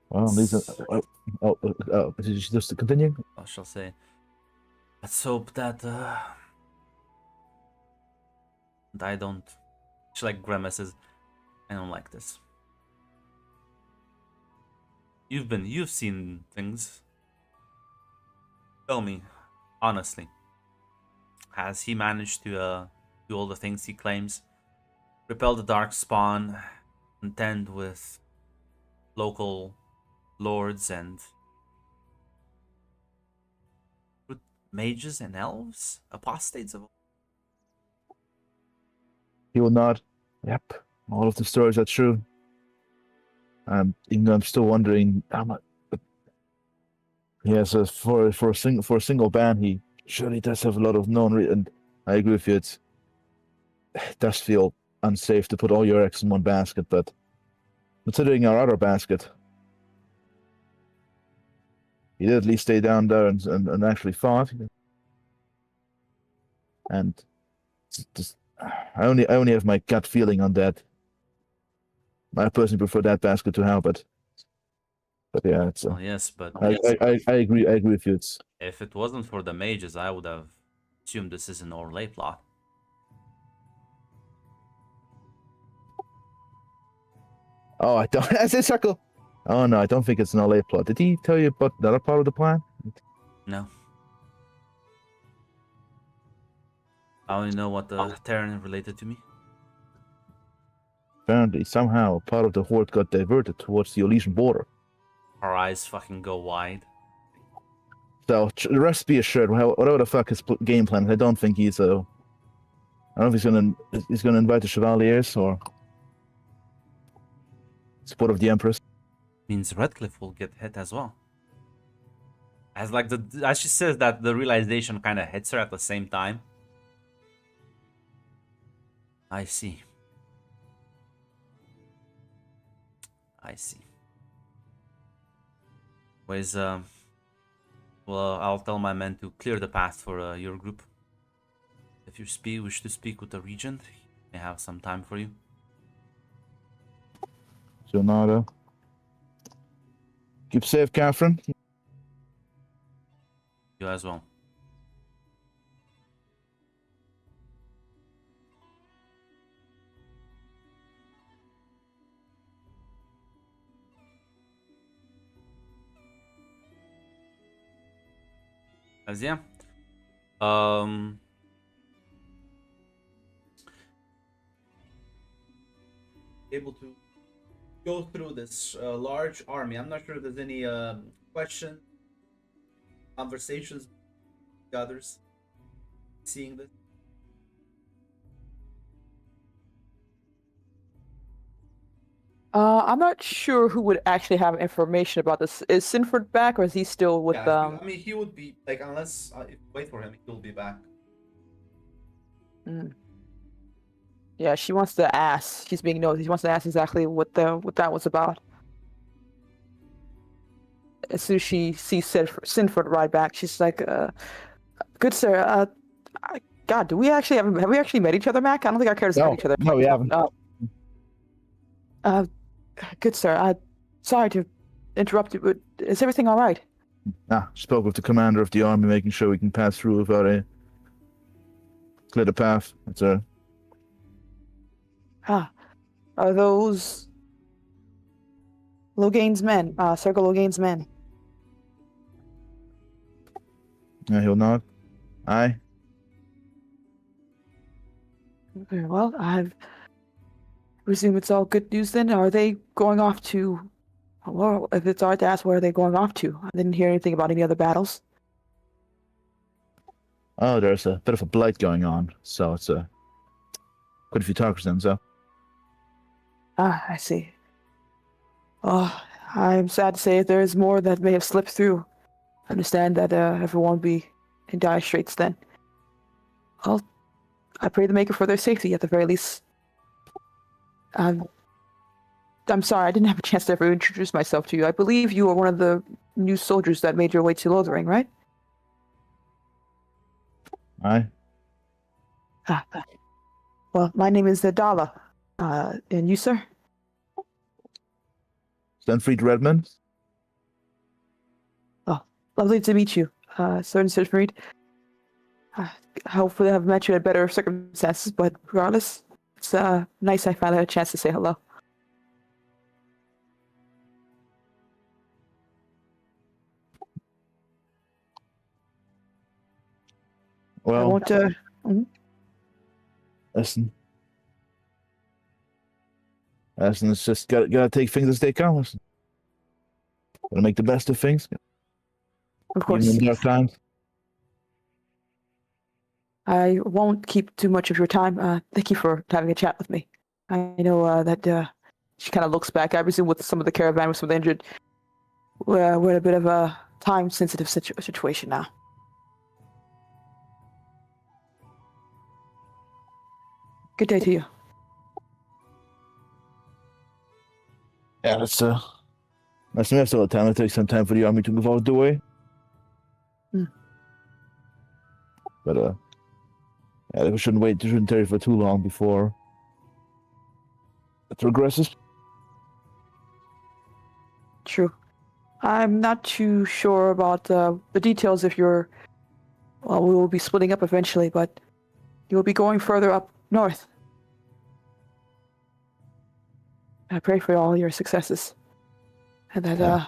Well, these are. Just to continue. I shall say. Let's hope that I don't. She like grimaces. I don't like this. You've seen things. Tell me, honestly, has he managed to do all the things he claims? Repel the dark spawn, contend with local lords and mages and elves, apostates of. He will not. Yep, all of the stories are true. Even though I'm still wondering how much. Yes, for a single band, he surely does have a lot of known. And I agree with you. It does feel unsafe to put all your eggs in one basket, but considering our other basket, he did at least stay down there and actually fought. And just, I only have my gut feeling on that. I personally prefer that basket to Halbert. But yeah, it's. Well, yes, but I agree. I agree with you. It's. if it wasn't for the mages, I would have assumed this is an Orlais plot. Oh, I don't. As a circle. Oh no, I don't think it's an LA plot. Did he tell you about the other part of the plan? No. I only know what the Terran related to me. Apparently, somehow, part of the horde got diverted towards the Elysian border. Our eyes fucking go wide. So the rest be assured, whatever the fuck his game plan is, I don't think he's I don't know if he's gonna invite the Chevaliers or support of the Empress. Means Redcliffe will get hit as well. As she says that, the realization kind of hits her at the same time. I see. Ways, well, I'll tell my men to clear the path for your group. If you wish to speak with the regent, he may have some time for you. Sonata. Keep safe, Catherine. You as well. As yeah. Able to go through this large army. I'm not sure if there's any question, conversations with others seeing this. I'm not sure who would actually have information about this. Is Sinford back, or is he still with I mean, he would be like, unless if you wait for him, he'll be back. Yeah, she wants to ask. She's being nosy. She wants to ask exactly what that was about. As soon as she sees Sinford ride back, she's like, "Good sir, God, have we actually met each other, Mac? I don't think our characters met each other. No, we haven't. Good sir, sorry to interrupt you, but is everything all right? Spoke with the commander of the army, making sure we can pass through without a clear the path. That's Are those Loghain's men? Circle Loghain's men? He'll nod. Aye. Very well. I presume it's all good news then. Are they going off to? Well, if it's alright to ask, where are they going off to? I didn't hear anything about any other battles. Oh, there's a bit of a blight going on, so it's quite a few talkers then, so. Ah, I see. Oh, I'm sad to say there is more that may have slipped through. I understand that everyone will be in dire straits then. Well, I pray the Maker for their safety at the very least. I'm sorry, I didn't have a chance to ever introduce myself to you. I believe you are one of the new soldiers that made your way to Lothering, right? Aye. Well, my name is Dala. And you, sir? Stanfried Redmond. Lovely to meet you, Sir Stanfried. Hopefully I've met you at better circumstances, but regardless, it's nice I finally had a chance to say hello. I Well, won't, listen. Listen, it's just gotta take things as they come. Listen. Gotta make the best of things. of course, Even in dark times. I won't keep too much of your time. Thank you for having a chat with me. I know that she kind of looks back. I presume with some of the caravan with some of the injured, we're in a bit of a time-sensitive situation now. Good day to you. Yeah, that's me. That's all the time. It takes some time for the army to move out the way. But yeah, we shouldn't tarry for too long before it progresses. True. I'm not too sure about the details if you're... Well, we will be splitting up eventually, but you will be going further up north. I pray for all your successes. And that, Yeah.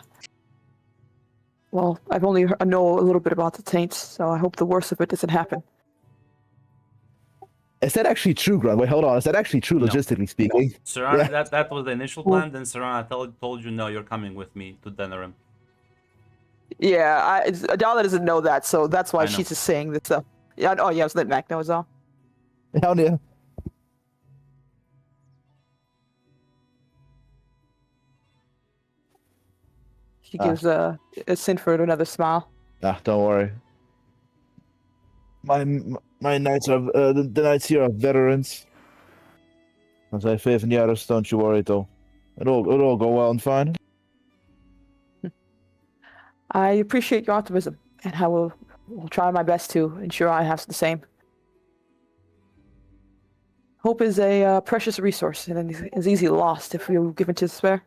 well, I've only know a little bit about the taints, so I hope the worst of it doesn't happen. Is that actually true, Grant? Wait, hold on. Is that actually true, No. logistically speaking? Serana, Yeah. that was the initial Well- plan. Then Serana told you, no, you're coming with me to Denerim. Yeah, Adala doesn't know that, so that's why I know. she's just saying this stuff. Yeah, oh yeah, I was letting Mac know as well. Hell yeah. She Ah. gives Sinford another smile. Ah, don't worry. My knights are the knights here are veterans. As I have faith in the others, don't you worry though. It'll all go well and fine. I appreciate your optimism, and I will try my best to ensure I have the same. Hope is a precious resource, and is easily lost if you give it to despair.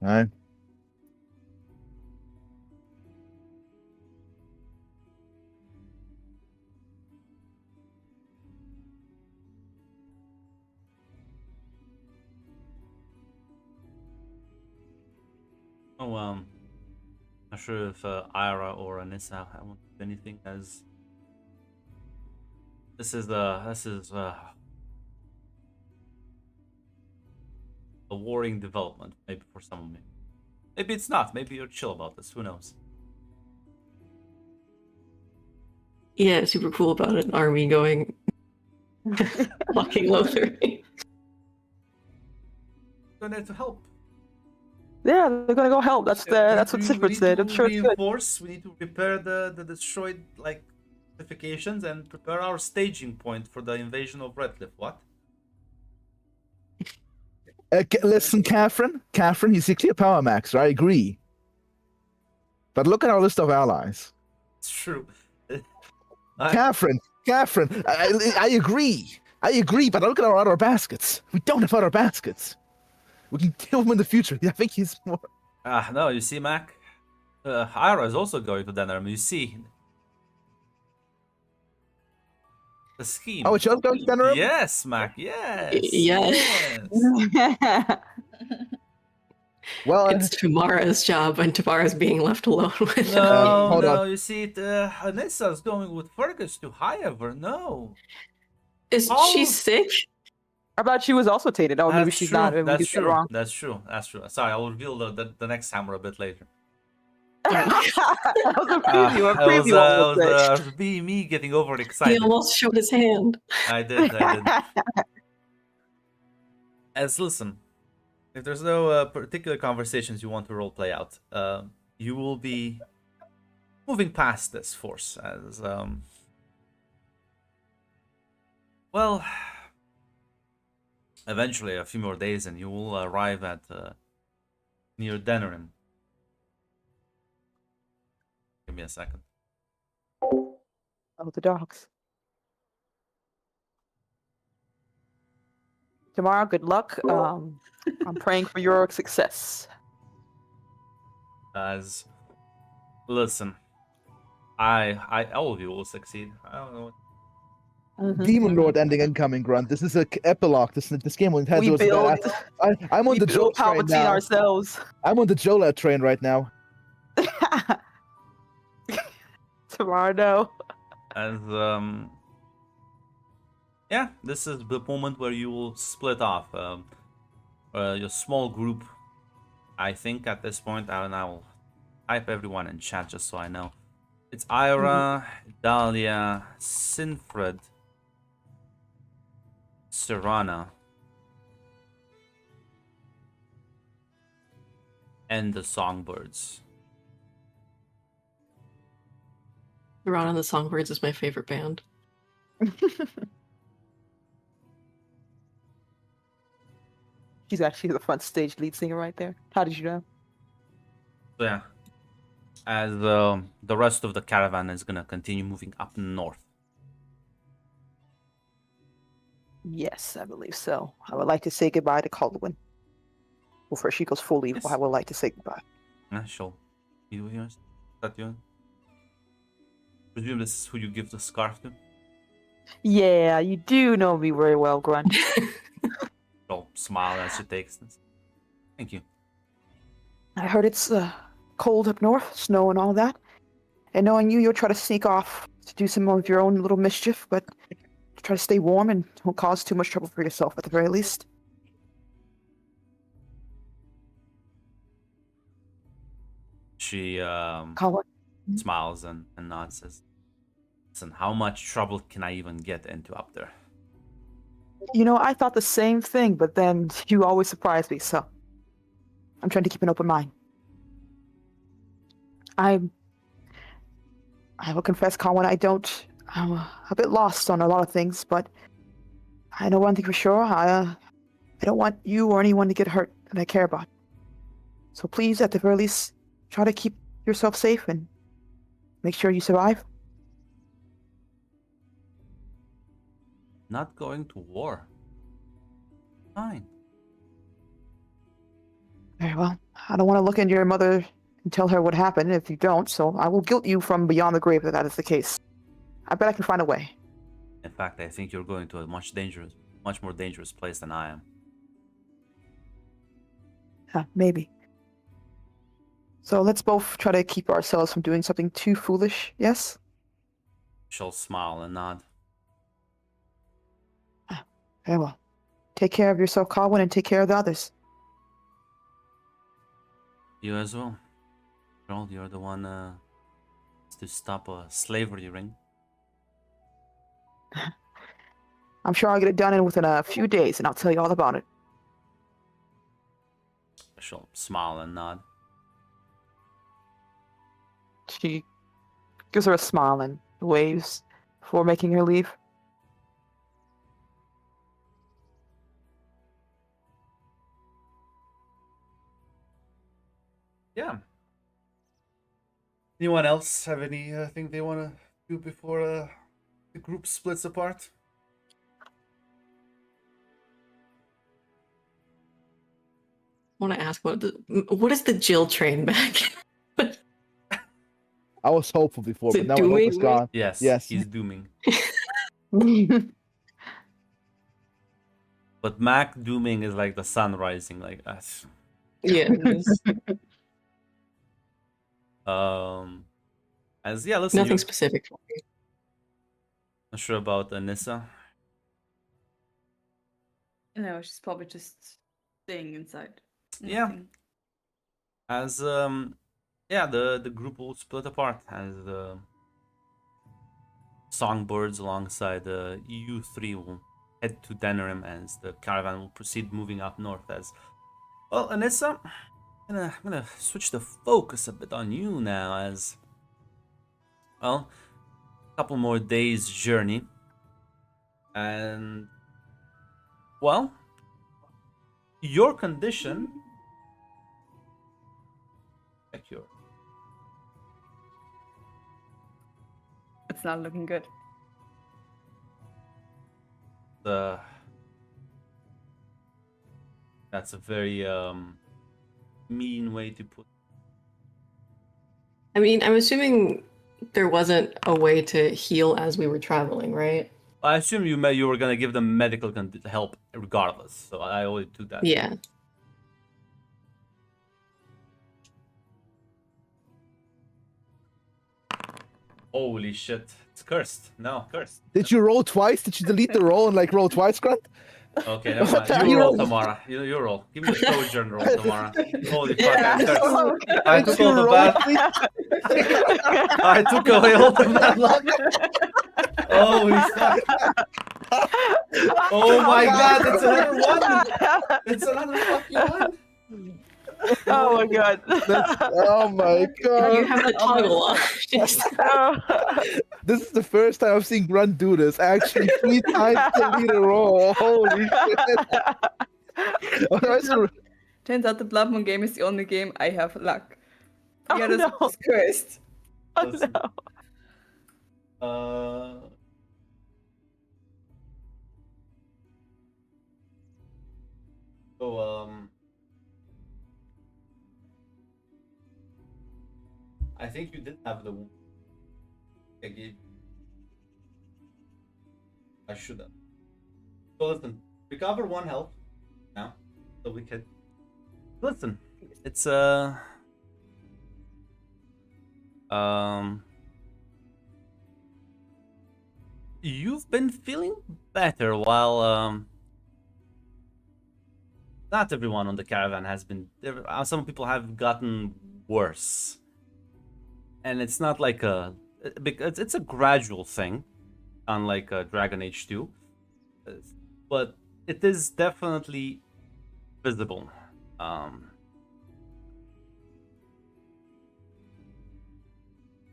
Aye. Oh, not sure if Ira or Anissa want to do anything, as this is a worrying development, maybe for some of me. Maybe it's not. Maybe you're chill about this. Who knows? Yeah, super cool about an army going blocking Lothering. You're there to help. Yeah, they're gonna go help. That's what We Sinford need said. to I'm sure it's good. reinforce. We need to repair the destroyed fortifications and prepare our staging point for the invasion of Redcliffe. What? Listen, Catherine, he's a clear power max. I agree. But look at our list of allies. It's true. Catherine, I agree. I agree, but look at our other baskets. We don't have other baskets. We can deal with him in the future. I think he's more... No, you see, Mac? Ira is also going to Denerim. You see, The scheme. Oh, it's just going to Tenerife? Yes, Mac. Yes. Yes. yes. Well, It's Tamara's job, and Tamara's being left alone with No, hold no. on. You see, Anissa's going with Fergus to Highover. No. Is Oh. she sick? I thought she was also tainted. Oh, maybe That's she's true. not. Maybe we That's get that true. wrong. That's true. That's true. Sorry, I'll reveal the next hammer a bit later. that was a Uh, preview. A it was, preview. I would say. it was me getting He overexcited. almost showed his hand. I did. As listen, if there's no particular conversations you want to roleplay out, you will be moving past this force as well. Eventually, a few more days, and you will arrive at near Denerim. Give me a second. Oh, the dogs. Tomorrow, good luck. I'm praying for your success. As listen, I all of you will succeed. I don't know. Mhm. Demon Lord ending incoming, Grunt. This is a epilogue. This game will have We to build, I'm on we the Joe build train Palpatine now. ourselves. I'm on the Jola train right now. Tomorrow, no. As yeah, this is the moment where you will split off. Your small group, I think at this point, and I will type everyone in chat just so I know. It's Ira, Dahlia, Sinfred, Serana, and the Songbirds. Ron and the Songbirds is my favorite band. She's actually the front stage lead singer right there. How did you know? So yeah, as the rest of the caravan is gonna continue moving up north. Yes, I believe so. I would like to say goodbye to Colwyn. Before she goes full evil, Yes. I would like to say goodbye. Yeah, sure. You yours? That you? Presume this is who you give the scarf to? Yeah, you do know me very well, Grunt. She'll smile as she takes this. Thank you. I heard it's cold up north, snow and all that. And knowing you, you'll try to sneak off to do some of your own little mischief, but try to stay warm and don't cause too much trouble for yourself at the very least. She Colin, smiles and nods. Says, "Listen, how much trouble can I even get into up there?" you know, I thought the same thing, but then you always surprise me, so I'm trying to keep an open mind. I will confess, Colin, I'm a bit lost on a lot of things, but I know one thing for sure. I don't want you or anyone to get hurt that I care about. So please, at the very least, try to keep yourself safe and make sure you survive. Not going to war. Fine. Very well. I don't want to look into your mother and tell her what happened if you don't, so I will guilt you from beyond the grave if that is the case. I bet I can find a way. In fact, I think you're going to a much more dangerous place than I am. Maybe. So let's both try to keep ourselves from doing something too foolish, yes? She'll smile and nod. Very well. Take care of yourself, Colwyn, and take care of the others. You as well. Joel, you're the one to stop a slavery ring. I'm sure I'll get it done in within a few days, and I'll tell you all about it. She'll smile and nod. She gives her a smile and waves before making her leave. Yeah. Anyone else have anything they want to do before the group splits apart? I want to ask what is the Jill train back? I was hopeful before, Is but it now my hope is doing? gone. Yes. Yes. He's dooming. But Mac dooming is like the sun rising, like that. Yeah. As yeah, listen, Nothing you're specific for me. not sure about Anissa. No, she's probably just staying inside. Yeah. Nothing. As yeah, the group will split apart as the songbirds alongside you three will head to Denerim as the caravan will proceed moving up north. As well, Anissa, I'm gonna switch the focus a bit on you now. As well, a couple more days journey, and well, your condition. Check your It's not looking good. the. That's a very mean way to put. I mean, I'm assuming there wasn't a way to heal as we were traveling, right? I assume you were gonna give them medical help regardless, so I always do that. Yeah. Holy shit! It's cursed. No, cursed. Did you roll twice? Did you delete the roll and like roll twice, Grunt? Okay, never mind. You You roll, roll- Tamara. You roll. Give me the sojourn roll, Tamara. Holy fuck! Yeah. I'm cursed. Oh, I Did took you all the roll bad. three? I took away all the bad luck. Holy fuck! Oh my god! It's another one. It's another fucking one. Oh my god. Oh my You god! have the toggle on. This is the first time I've seen Grunt do this. Actually, 3 times delete a roll. Holy shit! Turns out the Blood Moon game is the only game I have luck. Oh, The others no. are just cursed. Oh, Listen. no. So I think you did have the wound. I gave you. I should have. So listen, recover 1 health now, so we can. Listen, it's you've been feeling better while not everyone on the caravan has been. Some people have gotten worse, and it's not like because it's a gradual thing, unlike Dragon Age 2, but it is definitely visible.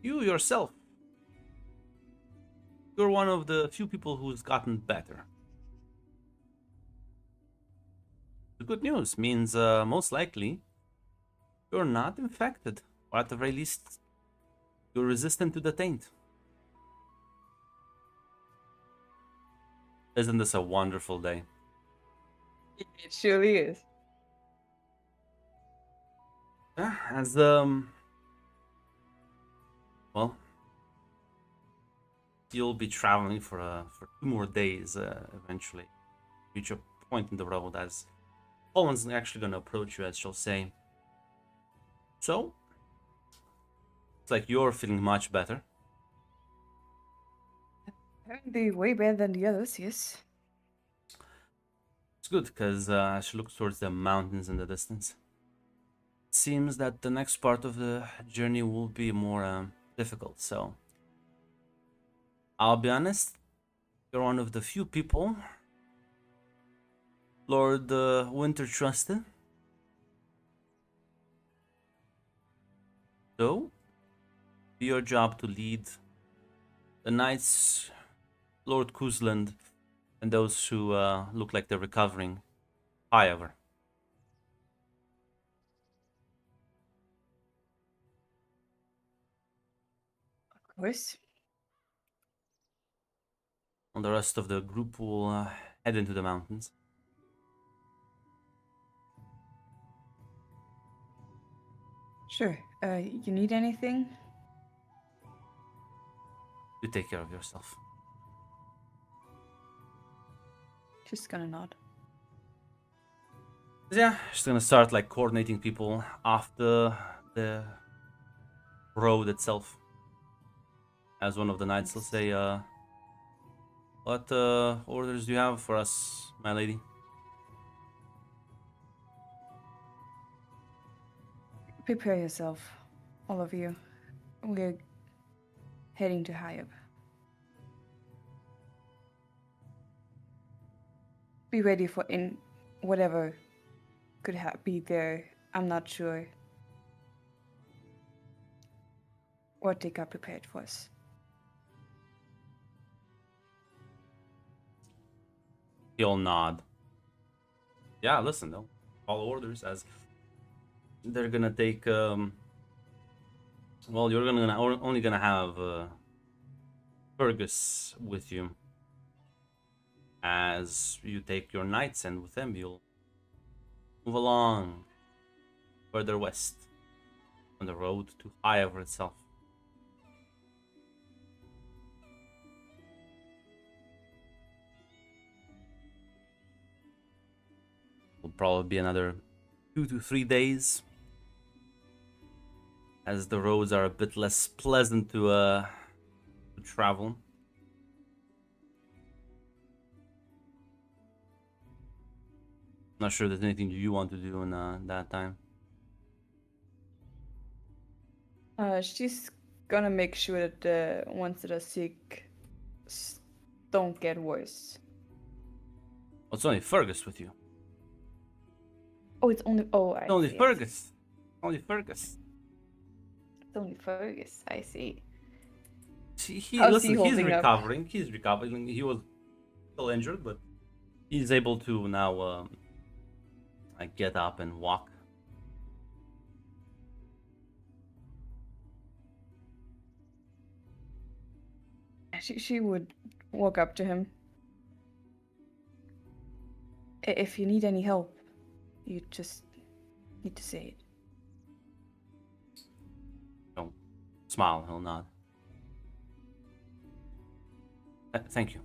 You yourself, you're one of the few people who's gotten better. The good news means most likely you're not infected, or at the very least, you're resistant to the taint. Isn't this a wonderful day? It surely is. As well, you'll be traveling for 2 more days eventually. Reach a point in the road as Poland's actually gonna approach you, as she'll say. So, it's like you're feeling much better. Apparently way better than the others, yes. It's good because she looks towards the mountains in the distance. It seems that the next part of the journey will be more difficult. So, I'll be honest, you're one of the few people Lord Winter trusted. So, be your job to lead the knights, Lord Kuzland, and those who look like they're recovering. However, Of course. and the rest of the group will head into the mountains. Sure. You need anything? You take care of yourself. Just gonna nod. Yeah, she's gonna start like coordinating people off the road itself. As one of the knights will say, what orders do you have for us, my lady? Prepare yourself, all of you. We're heading to Hayab. Be ready for whatever could be there. I'm not sure what they got prepared for us. He'll nod. Yeah, listen, they'll follow orders as they're gonna take. Well, you're only gonna have Fergus with you as you take your knights, and with them you'll move along further west on the road to Iowa itself. Will probably be another 2 to 3 days, as the roads are a bit less pleasant to travel. Not sure there's anything you want to do in that time. She's gonna make sure that the ones that are sick don't get worse. Oh, it's only Fergus with you. Oh, it's only. Oh, I It's only see, I see. Fergus. Only Fergus. It's only Fergus. I see. Listen, How's he he's holding up? recovering. He's recovering. He was still injured, but he's able to now like get up and walk. She would walk up to him. If you need any help, you just need to say it. He'll smile. He'll nod. Thank you.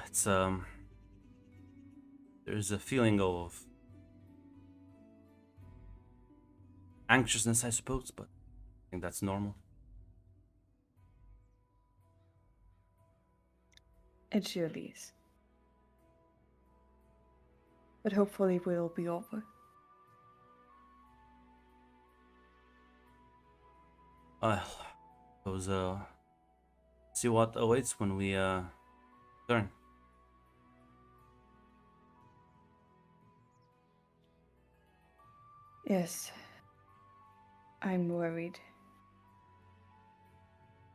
It's there's a feeling of anxiousness, I suppose, but I think that's normal. It surely is. But hopefully it will be over. Well, suppose see what awaits when we turn. Yes. I'm worried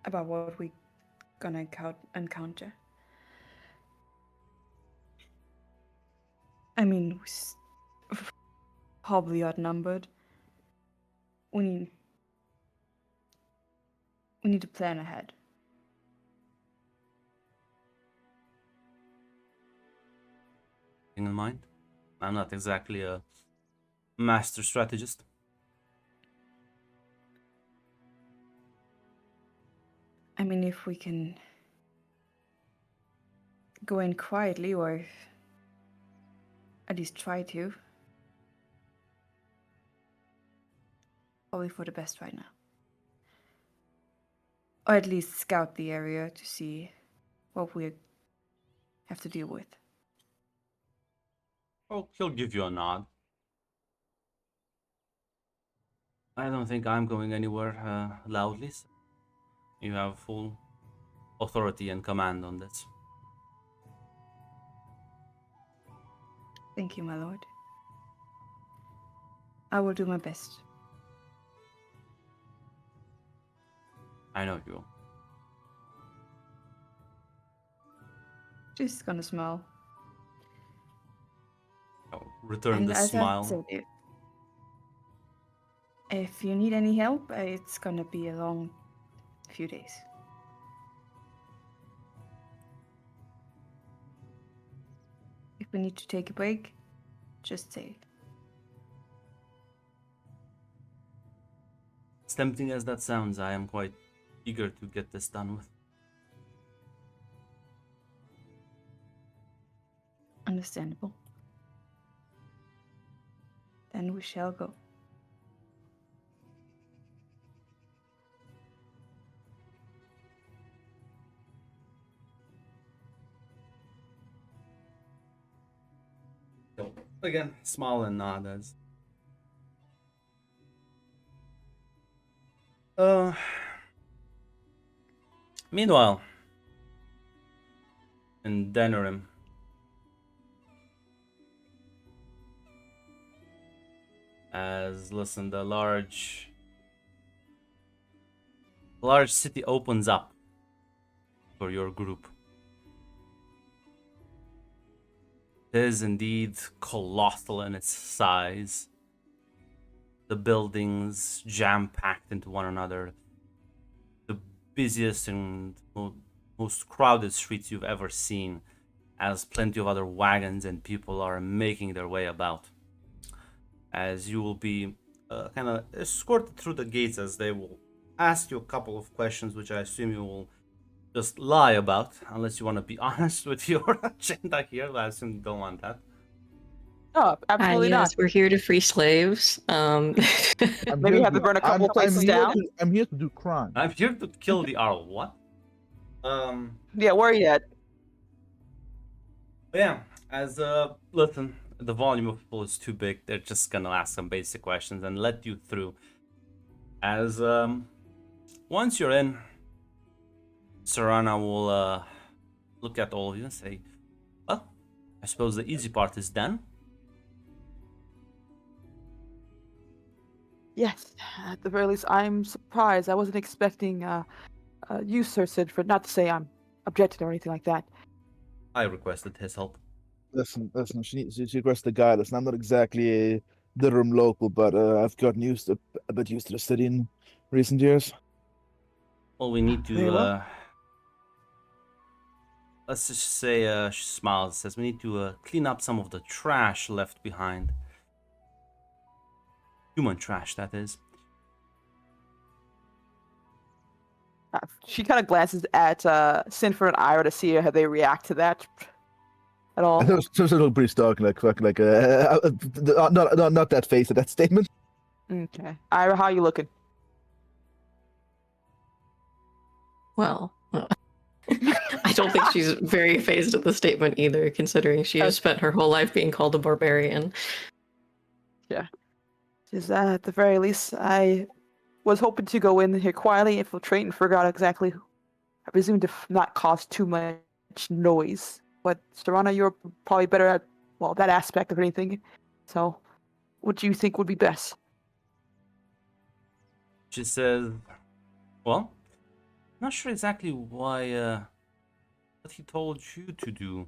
about what we're gonna encounter. I mean, probably outnumbered. We need to plan ahead. Thing in mind? I'm not exactly a master strategist. I mean, if we can go in quietly, or at least try to. Probably for the best right now. Or at least scout the area to see what we have to deal with. Oh, he'll give you a nod. I don't think I'm going anywhere loudly. So you have full authority and command on this. Thank you, my lord. I will do my best. I know you will. Just gonna smile. I'll return And the as I smile. said, if you need any help, it's gonna be a long few days. If we need to take a break, just say it. As tempting as that sounds, I am quite eager to get this done with. Understandable. Then we shall go. So, again, smile and nod as. Meanwhile, in Denerim, as listen, the large city opens up for your group. It is indeed colossal in its size. The buildings jam-packed into one another. The busiest and most crowded streets you've ever seen, as plenty of other wagons and people are making their way about. As you will be kind of escorted through the gates, as they will ask you a couple of questions, which I assume you will just lie about, unless you want to be honest with your agenda here. I assume you don't want that. No, absolutely not. Yes, we're here to free slaves. I'm Maybe here have to burn a couple I'm places here down. I'm here to do crime. I'm here to kill the Arl. What? Yeah, where are you at? Yeah, as listen, the volume of people is too big. They're just gonna ask some basic questions and let you through. As once you're in, Serana will look at all of you and say, "Well, I suppose the easy part is done." Yes, at the very least, I'm surprised. I wasn't expecting you, Sir Sidford, not to say I'm objecting or anything like that. I requested his help. Listen, she requests the guy. Listen, I'm not exactly a Durham local, but I've gotten a bit used to the city in recent years. Well, we need Very to. well. Let's just say, she smiles. Says we need to clean up some of the trash left behind. Human trash, that is. She kind of glances at Sinford and Ira to see how they react to that at all. And those a little pretty stark, like fucking, like not that face of that statement. Okay, Ira, how you looking? Well, I don't think she's very phased at the statement either, considering she has spent her whole life being called a barbarian. Is that at the very least, I was hoping to go in here quietly, infiltrate, and figure out exactly. I presume to not cause too much noise. But Serana, you're probably better at that aspect of anything. So, what do you think would be best? She says, "Well, not sure exactly why. What he told you to do."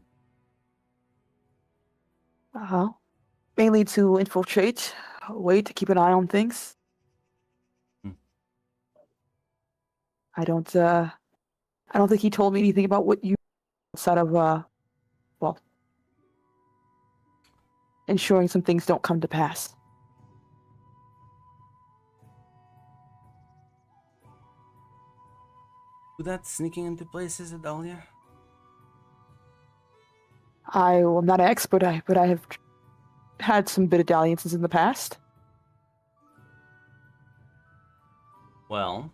Mainly to infiltrate, wait to keep an eye on things. Hmm. I don't think he told me anything about what you outside of ensuring some things don't come to pass. Do that sneaking into places, Adalia? I'm not an expert, but I have had some bit of dalliances in the past. Well,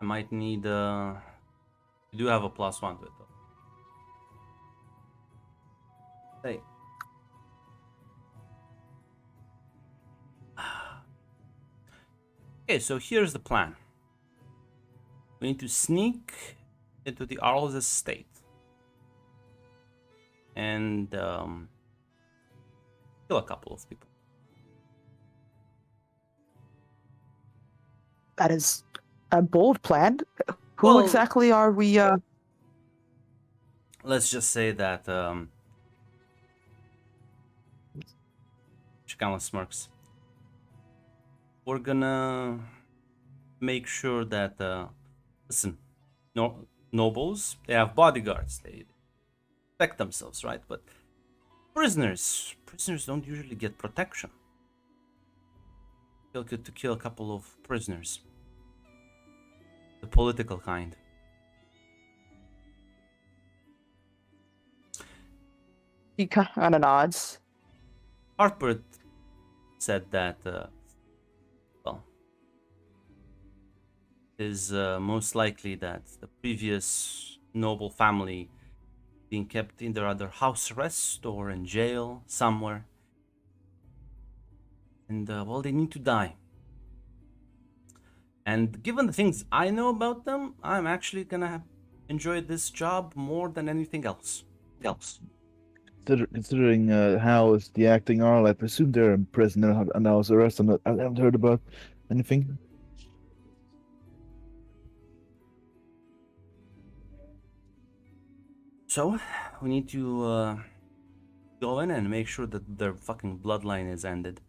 I might need. You do have a +1 to it, though. Hey. Okay, so here's the plan. We need to sneak into the Arl's estate and kill a couple of people. That is a bold plan. Who Well- exactly are we? Let's just say that she kind of smirks. We're gonna make sure that listen, nobles, they have bodyguards, they protect themselves, right? But prisoners don't usually get protection. Feel good to kill a couple of prisoners, the political kind. He kind of nods. Harper said that, well, is most likely that the previous noble family being kept either under house arrest or in jail somewhere. And, well, they need to die. And given the things I know about them, I'm actually gonna enjoy this job more than anything else. Considering Hal is the acting Arl, I presume they're in prison and I was arrested. I haven't heard about anything. So, we need to go in and make sure that their fucking bloodline is ended.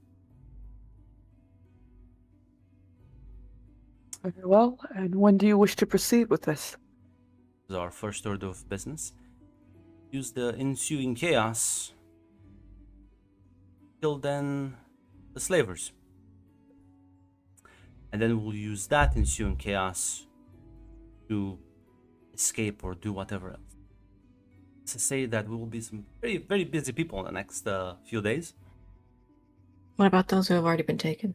Very well. And when do you wish to proceed with this? This is our first order of business. Use the ensuing chaos. Kill then the slavers. And then we'll use that ensuing chaos to escape or do whatever else. To say that we will be some very, very busy people in the next few days. What about those who have already been taken?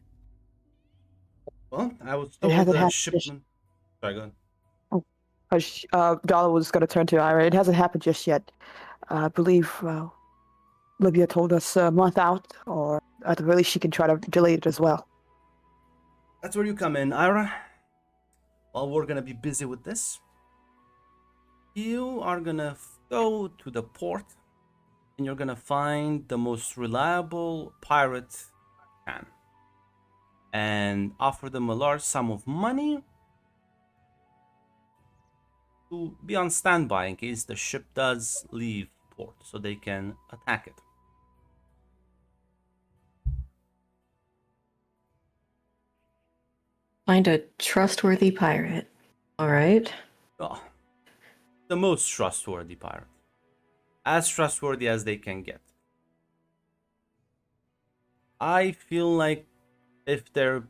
Well, I was It told hasn't the happened. shipment. Sorry, go on. Dala was going to turn to Ira. It hasn't happened just yet. I believe Libya told us a month out, or at the very least, she can try to delay it as well. That's where you come in, Ira. While we're gonna be busy with this, you are gonna go to the port and you're gonna find the most reliable pirate you can and offer them a large sum of money to be on standby in case the ship does leave port so they can attack it. Find a trustworthy pirate. All right. Oh, the most trustworthy pirate. As trustworthy as they can get. I feel like if they're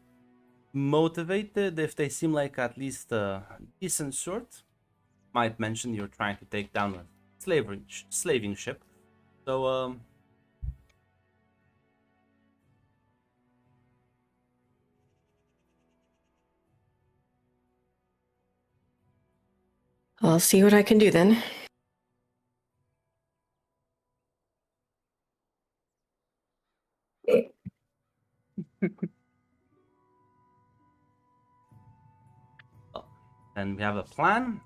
motivated, if they seem like at least a decent sort, might mention you're trying to take down a slaving ship. So, I'll see what I can do then. and we have a plan.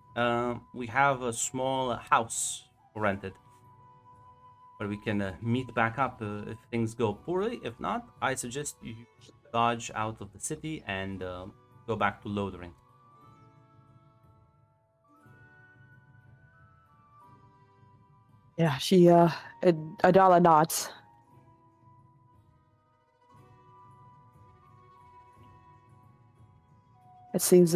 We have a small house rented where we can meet back up if things go poorly. If not, I suggest you dodge out of the city and go back to Lothering. Yeah, Adala nods. It seems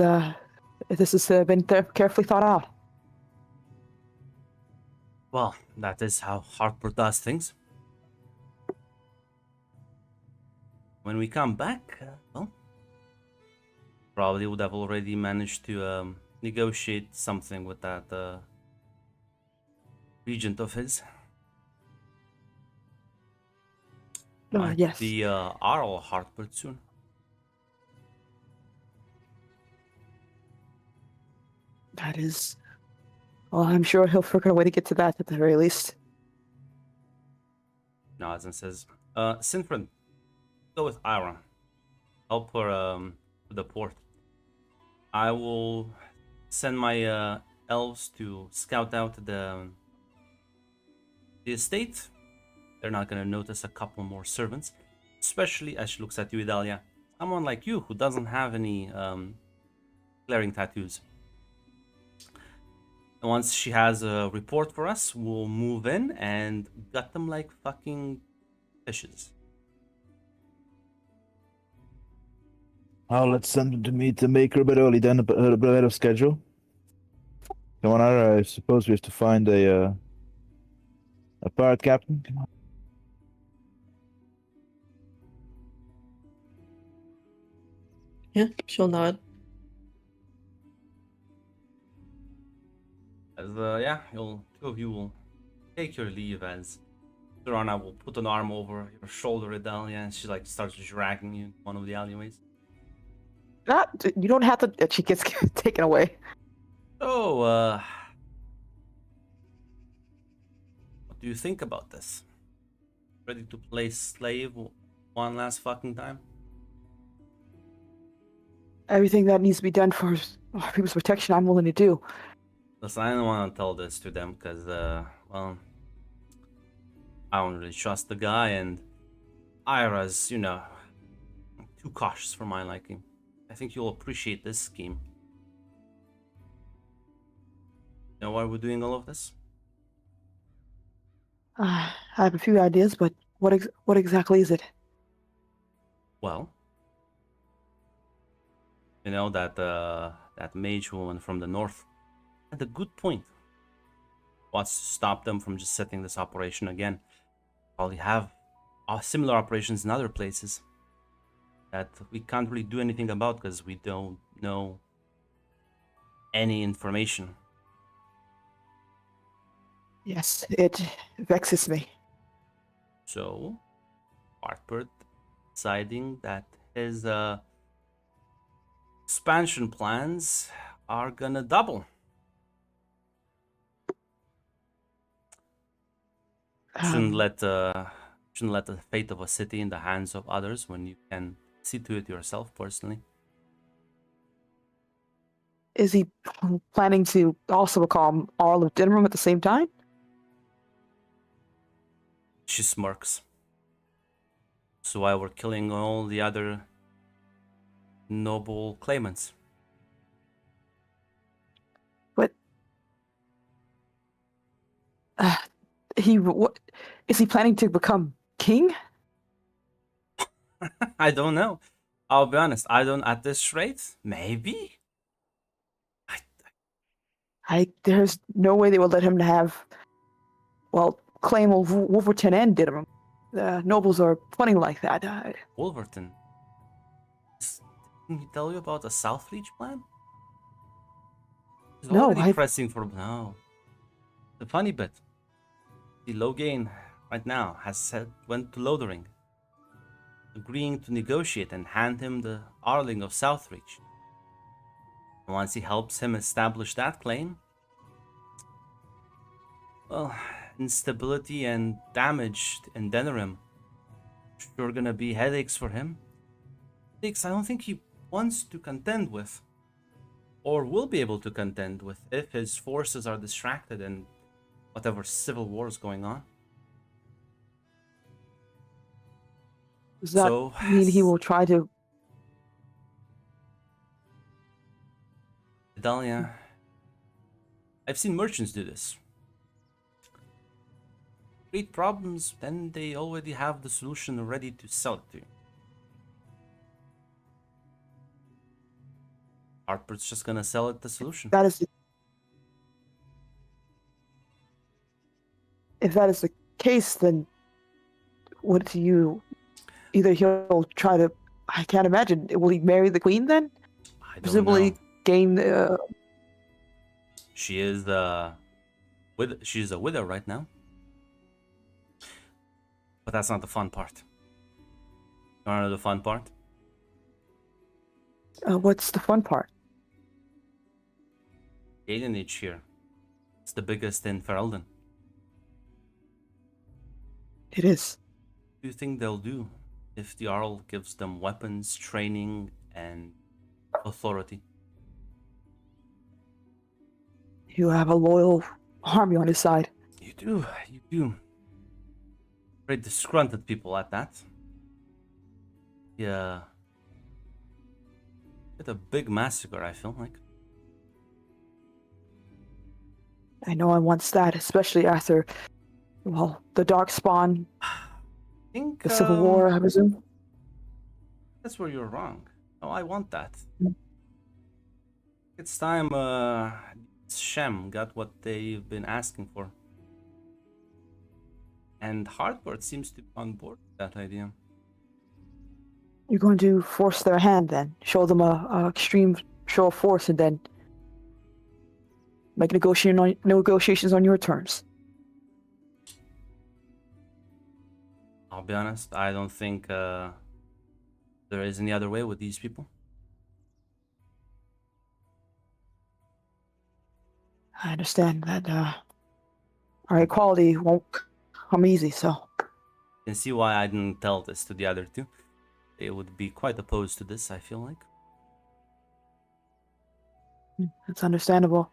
this has been carefully thought out. Well, that is how Harper does things. When we come back, well, probably would have already managed to negotiate something with that regent of his. Might Yes. be Arl Harper soon. That is. Well, I'm sure he'll figure a way to get to that at the very least. Nods and says, Sinfred, go with Ira. Help her to the port. I will send my elves to scout out the estate. They're not gonna notice a couple more servants, especially as she looks at you, Idalia. Someone like you who doesn't have any glaring tattoos. And once she has a report for us, we'll move in and gut them like fucking fishes. Oh, let's send them to me to make her a bit early then, a bit ahead of schedule. Come on, Ira, I suppose we have to find a pirate captain. Come on. Yeah, she'll nod. As two of you will take your leave as Serana will put an arm over your shoulder, Idalia, and she like starts dragging you in one of the alleyways. You don't have to. She gets taken away. So, what do you think about this? Ready to play slave one last fucking time? Everything that needs to be done for our people's protection, I'm willing to do. Listen, I don't want to tell this to them because, well, I don't really trust the guy, and Ira's, you know, too cautious for my liking. I think you'll appreciate this scheme. You know why we're doing all of this? I have a few ideas, but what exactly is it? Well, you know that that mage woman from the north had a good point. Wants to stop them from just setting this operation again. Probably have similar operations in other places that we can't really do anything about because we don't know any information. Yes, it vexes me. So, Hartbert deciding that his expansion plans are gonna double. Shouldn't let the fate of a city in the hands of others when you can see to it yourself personally. Is he planning to also become Arl of Dinram at the same time? She smirks. So why we're killing all the other noble claimants? But what is he planning to become king? I don't know. I'll be honest. I don't. At this rate, maybe. There's no way they will let him have, well, claim of Wolverton and Dinram. The nobles are funny like that. Wolverton. Didn't he tell you about the Southreach plan? He's No, already pressing for no. The funny bit, the Logain right now went to Lothering, agreeing to negotiate and hand him the Arling of Southreach. And once he helps him establish that claim, well, instability and damage in Denerim sure gonna be headaches for him. Headaches I don't think he wants to contend with, or will be able to contend with if his forces are distracted in whatever civil war is going on. Does that mean he will try to? Idalia, I've seen merchants do this. Create problems, then they already have the solution ready to sell it to you. Harper's just gonna sell it the solution. If that is the case, then what do you? Either he'll try to. I can't imagine. Will he marry the queen then? I don't Presumably know. gain. She is she's a widow right now. But that's not the fun part. You wanna know the fun part? What's the fun part? Alienage here. It's the biggest in Ferelden. It is. What do you think they'll do if the Jarl gives them weapons, training, and authority? You have a loyal army on his side. You do. Very disgruntled people at that. Yeah. It's a big massacre, I feel like. I know I wants that, especially after, well, the Darkspawn, I think the Civil War, I presume. that's where you're wrong. Oh, I want that. Mm. It's time Shem got what they've been asking for. And Hartford seems to be on board with that idea. You're going to force their hand then, show them a extreme show of force, and then make negotiations on your terms. I'll be honest, I don't think there is any other way with these people. I understand that our equality won't come easy, so You can see why I didn't tell this to the other two. They would be quite opposed to this, I feel like. it's understandable.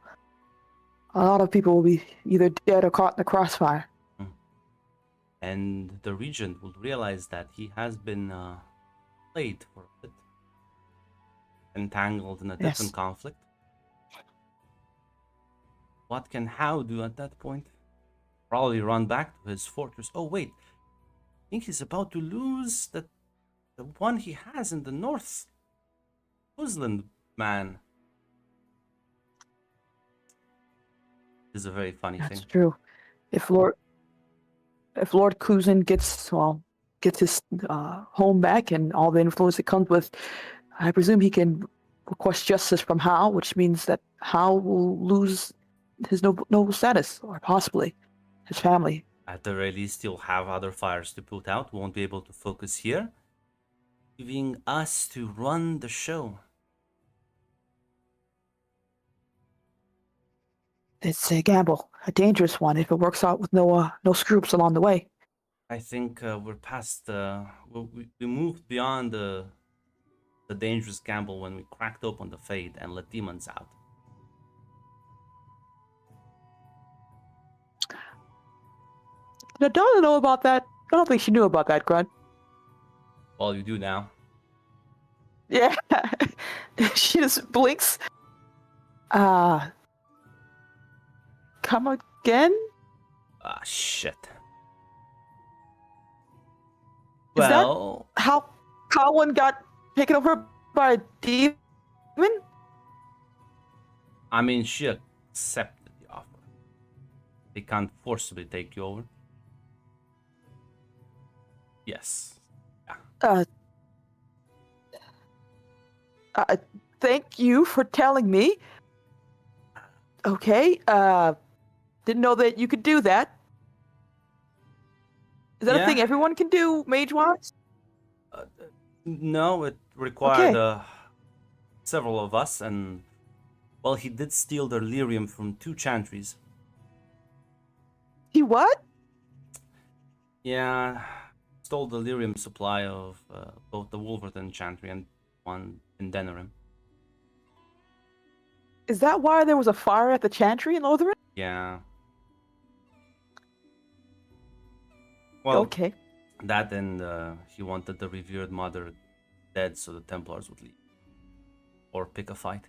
A lot of people will be either dead or caught in the crossfire. And the regent will realize that he has been played for a bit. Entangled in a Yes. different conflict. What can Hao do at that point? Probably run back to his fortress. Oh wait, I think he's about to lose the one he has in the north. Muslim man. This is a very funny That's thing. true. If Lord Kuzin gets his home back and all the influence that comes with, I presume he can request justice from Hao, which means that Hao will lose his noble status, or possibly his family. At the very least, he'll have other fires to put out. Won't be able to focus here, leaving us to run the show. It's a gamble, a dangerous one if it works out with no screws along the way. I think we're past we moved beyond the dangerous gamble when we cracked open the Fade and let demons out. Now, Donna know about that. I don't think she knew about that, Grunt. Well, you do now. Yeah, she just blinks. Come again? Ah, shit. Is that- Well, How Colin got taken over by a demon? I mean, she accepted the offer. They can't forcibly take you over. Yes. Thank you for telling me. Okay, didn't know that you could do that. Is that a Yeah. thing everyone can do, mage-wise? No, it required Okay. several of us, and well, he did steal the lyrium from 2 chantries. He what? Yeah, stole the lyrium supply of both the Wolverton chantry and one in Denerim. Is that why there was a fire at the chantry in Lotharen? Yeah. Well, Okay. that and he wanted the revered mother dead so the Templars would leave. Or pick a fight.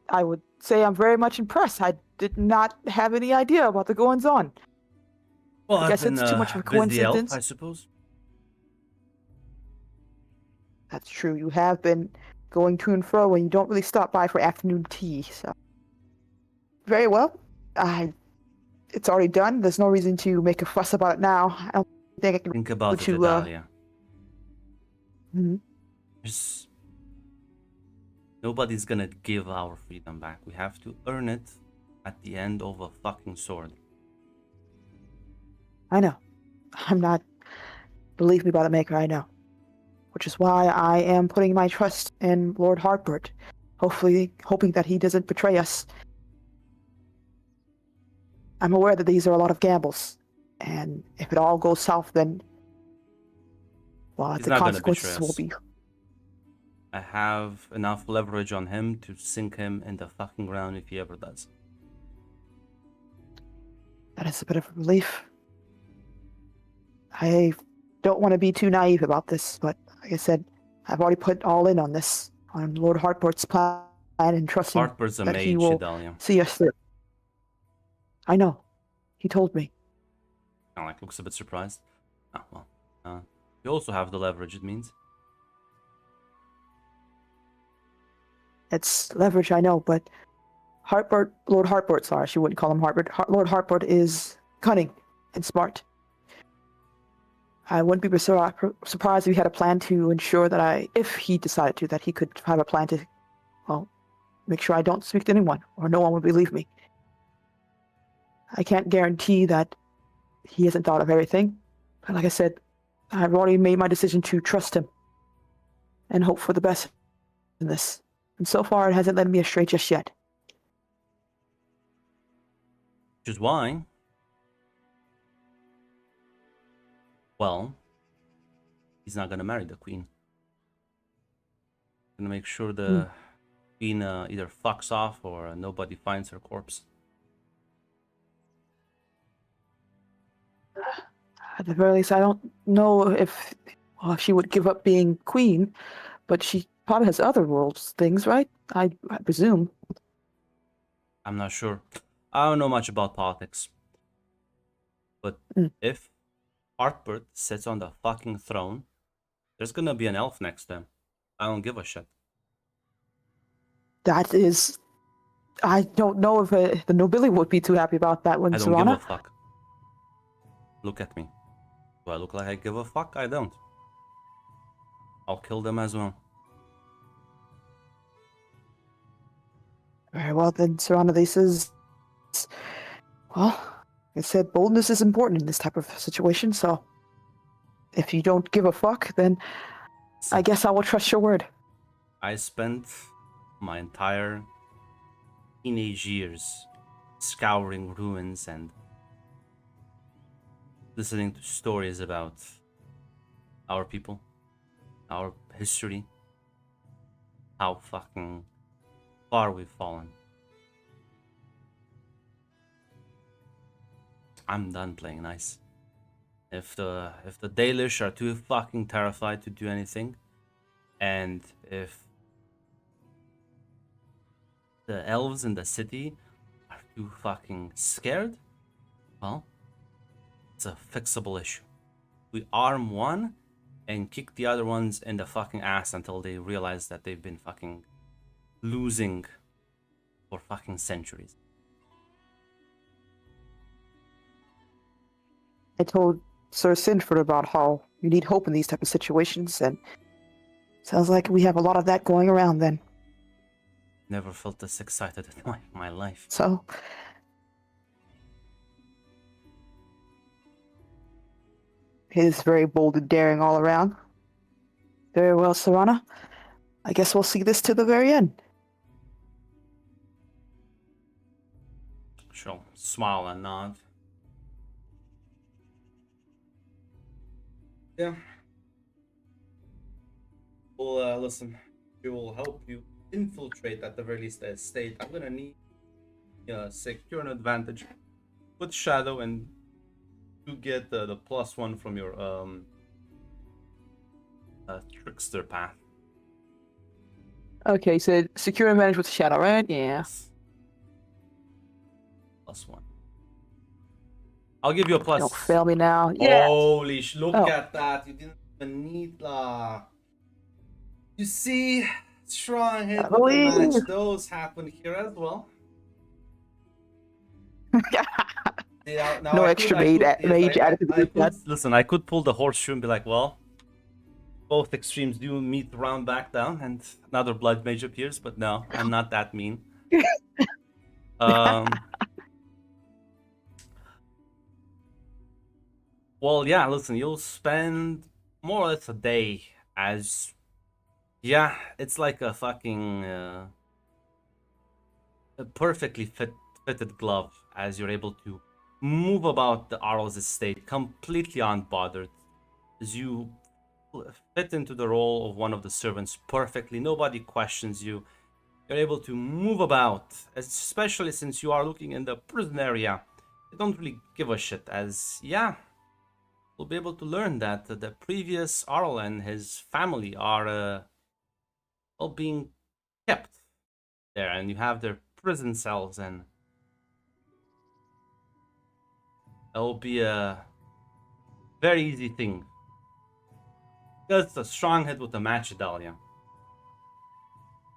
I would say I'm very much impressed. I did not have any idea about the goings-on. Well, I I've guess been it's too much of a busy elf, coincidence. I suppose. That's true. You have been going to and fro, and you don't really stop by for afternoon tea, so. Very well. It's already done. There's no reason to make a fuss about it now. I don't think I can. Think about Would it, you, Adalia. Mhm. There's... Nobody's gonna give our freedom back. We have to earn it at the end of a fucking sword. I know. I'm not. Believe me, by the Maker, I know. Which is why I am putting my trust in Lord Harpert. Hoping that he doesn't betray us. I'm aware that these are a lot of gambles. And if it all goes south, then. Well, He's the not gonna betray consequences will us. be. I have enough leverage on him to sink him in the fucking ground if he ever does. That is a bit of a relief. I don't want to be too naive about this, but like I said, I've already put all in on this, on Lord Hartport's plan, and trusting Harper's a that he mage, will Adalia. see us through. I know. He told me. Kinda like looks a bit surprised. Oh, well. You also have the leverage, it means. It's leverage, I know, but Lord Hartport, sorry, she wouldn't call him Hartport. Lord Hartport is cunning and smart. I wouldn't be surprised if he had a plan to ensure that if he decided to, that he could have a plan to, well, make sure I don't speak to anyone, or no one would believe me. I can't guarantee that he hasn't thought of everything. But like I said, I've already made my decision to trust him and hope for the best in this. And so far, it hasn't led me astray just yet. Which is why, well, he's not gonna marry the queen. Gonna make sure the queen either fucks off or nobody finds her corpse. At the very least, I don't know if she would give up being queen, but she probably has other rules, things, right? I presume. I'm not sure. I don't know much about politics. But if Hartbert sits on the fucking throne, there's gonna be an elf next to him. I don't give a shit. That is... I don't know if the nobility would be too happy about that one, I don't give a Serana. fuck. Look at me. Do I look like I give a fuck? I don't. I'll kill them as well. Very well then, Serana, this is... Well, like I said, boldness is important in this type of situation, so... If you don't give a fuck, then I guess I will trust your word. I spent my entire teenage years scouring ruins and listening to stories about our people, our history, how fucking far we've fallen. I'm done playing nice. If the Dalish are too fucking terrified to do anything, and if the elves in the city are too fucking scared, well, it's a fixable issue. We arm one and kick the other ones in the fucking ass until they realize that they've been fucking losing for fucking centuries. I told Sir Sinford about how you need hope in these type of situations, and sounds like we have a lot of that going around then. Never felt this excited in my life. So, it is very bold and daring all around. Very well, Serana. I guess we'll see this to the very end. She'll smile and nod. Yeah. Well, listen, we will help you infiltrate at the very least the estate. I'm gonna need secure an advantage with Shadow and to get the +1 from your trickster path. Okay, so secure advantage with Shadow, right? Yeah. +1. I'll give you a plus. Don't fail me now. Yeah. Holy look Oh. at that. You didn't even need You see, strong hit with the believe. match. Those happen here as well. Now No I extra could- I mage could- mage I- added to the I group could- chat. Listen, I could pull the horseshoe and be like, well, both extremes do meet round back down, and another blood mage appears, but no, I'm not that mean. Well, yeah, listen, you'll spend more or less a day as... Yeah, it's like a fucking... a perfectly fitted glove as you're able to move about the Arl's estate completely unbothered. As you fit into the role of one of the servants perfectly, nobody questions you. You're able to move about, especially since you are looking in the prison area. You don't really give a shit, as, yeah, you'll be able to learn that the previous Arl and his family are all being kept there, and you have their prison cells, and that will be a very easy thing. That's a strong hit with the match, Dahlia.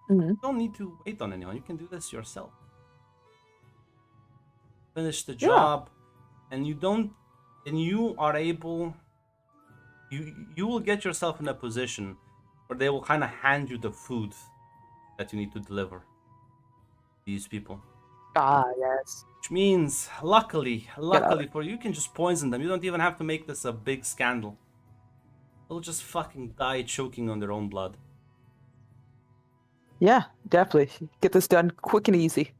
Mhm. You don't need to wait on anyone. You can do this yourself. Finish the job, and you are able. You will get yourself in a position where they will kind of hand you the food that you need to deliver. These people. Ah, yes. Which means, luckily for you can just poison them. You don't even have to make this a big scandal. They'll just fucking die choking on their own blood. Yeah, definitely. Get this done quick and easy.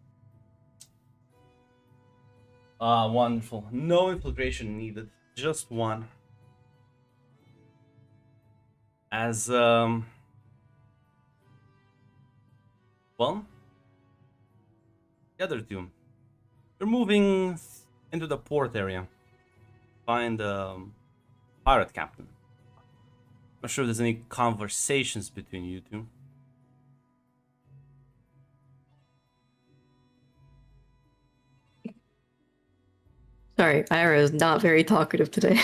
Ah, wonderful. No infiltration needed. Just one. As, well, the other two. You're moving into the port area. Find the pirate captain. Not sure if there's any conversations between you two. Sorry, Ira is not very talkative today.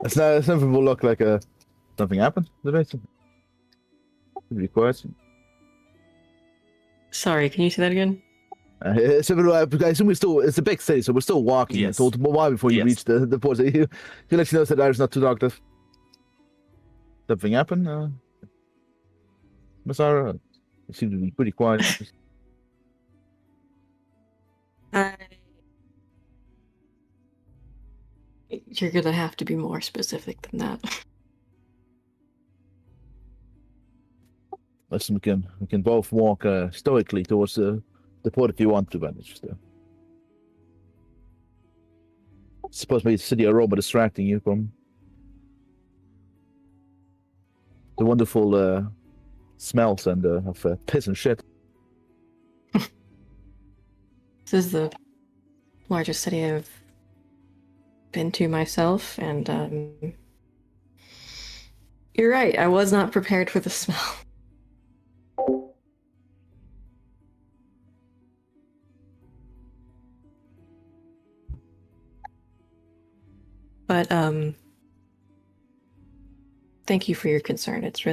It's not. Some people look like something happened. The basement. Pretty quiet. Sorry, can you say that again? I assume we're still. It's a big city, so we're still walking. Yes. It's a while before you Yes. reach the port. So you let you know that Irish not too talkative. Something happened. Miss Ira, you seem to be pretty quiet. You're gonna have to be more specific than that. Listen, we can both walk stoically towards the port if you want to, but it's just suppose maybe the city aroma distracting you from the wonderful smells and of piss and shit. This is the largest city I've been to myself, and you're right, I was not prepared for the smell. But thank you for your concern. It's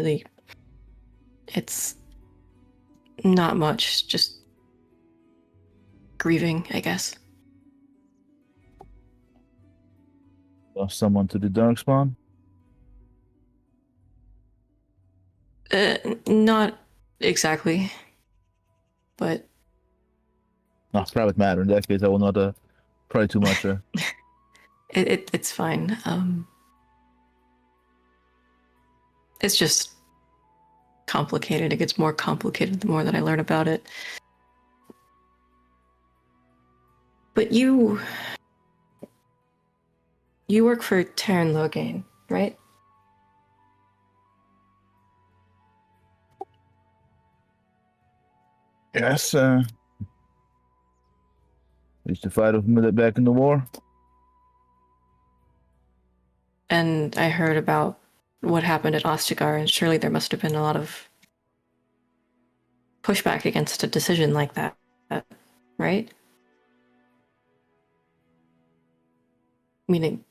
not much, just grieving, I guess. Lost someone to the Darkspawn. Not exactly, but No, private matter. In that case, I will not pry too much. it's fine. It's just complicated. It gets more complicated the more that I learn about it. But you work for Terran Logain, right? Yes. Used to fight with him back in the war. And I heard about what happened at Ostagar, and surely there must have been a lot of pushback against a decision like that, right? Meaning,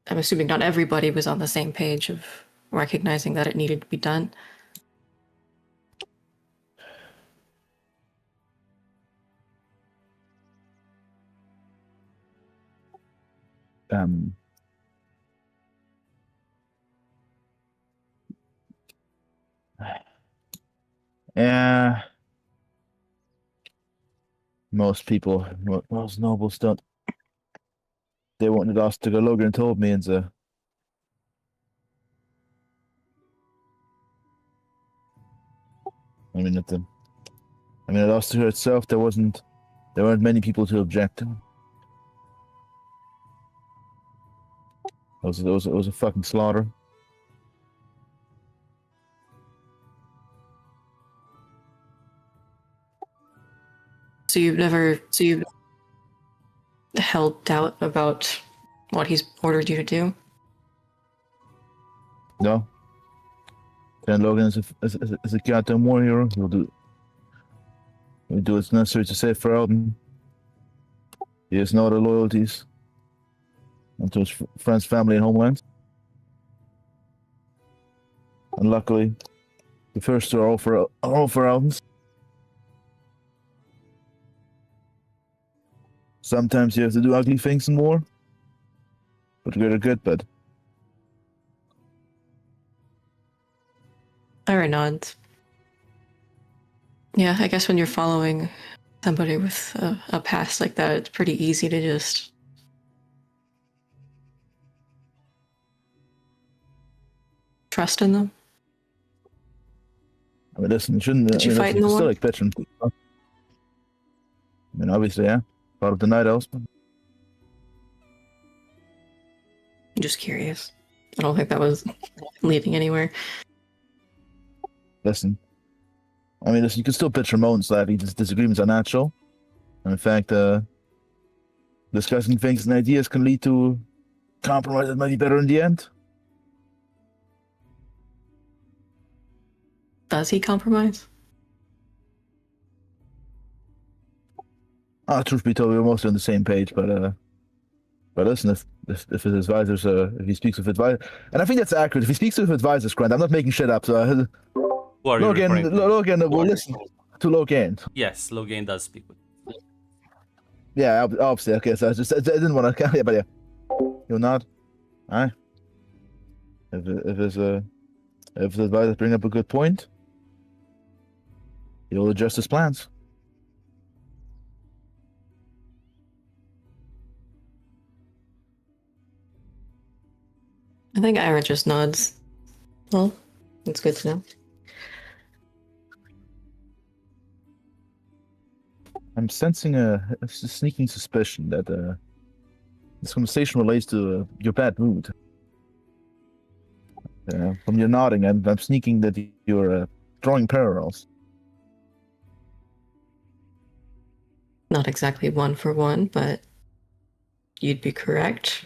I'm assuming not everybody was on the same page of recognizing that it needed to be done. Yeah. Most people, most nobles don't. They wanted us to go. Logan told me, and I mean, at Oster itself, there weren't many people to object. It was a fucking slaughter. So you've held doubt about what he's ordered you to do? No. Then Logan is a goddamn war hero. He'll do what's necessary to save Ferelden. He has no other loyalties unto his friends, family, and homeland. And luckily, the first two are all Ferelden's. Sometimes you have to do ugly things in war, but good or good, bud. Ira nods. Yeah, I guess when you're following somebody with a past like that, it's pretty easy to just trust in them. I mean, listen, you shouldn't. Did you fight in the still war? like bitching. I mean, obviously, yeah, part of the Night Elves. But I'm just curious. I don't think that was leading anywhere. listen, I mean, listen, you can still bitch and moan slightly. Disagreements are natural. And in fact, discussing things and ideas can lead to compromise that might be better in the end. Does he compromise? Truth be told, we were mostly on the same page, but listen, if his advisors, if he speaks with advisors, and I think that's accurate. If he speaks with advisors, Grant, I'm not making shit up. So, Who are you referring to? Logan will listen to Logan. Yes, Logain does speak with. Yeah, obviously. Okay, so I didn't want to. Yeah, but yeah, you're not. Alright. If his advisors bring up a good point, he'll adjust his plans. I think Ira just nods. Well, it's good to know. I'm sensing a sneaking suspicion that this conversation relates to your bad mood. From your nodding, I'm sneaking that you're drawing parallels. Not exactly one for one, but you'd be correct.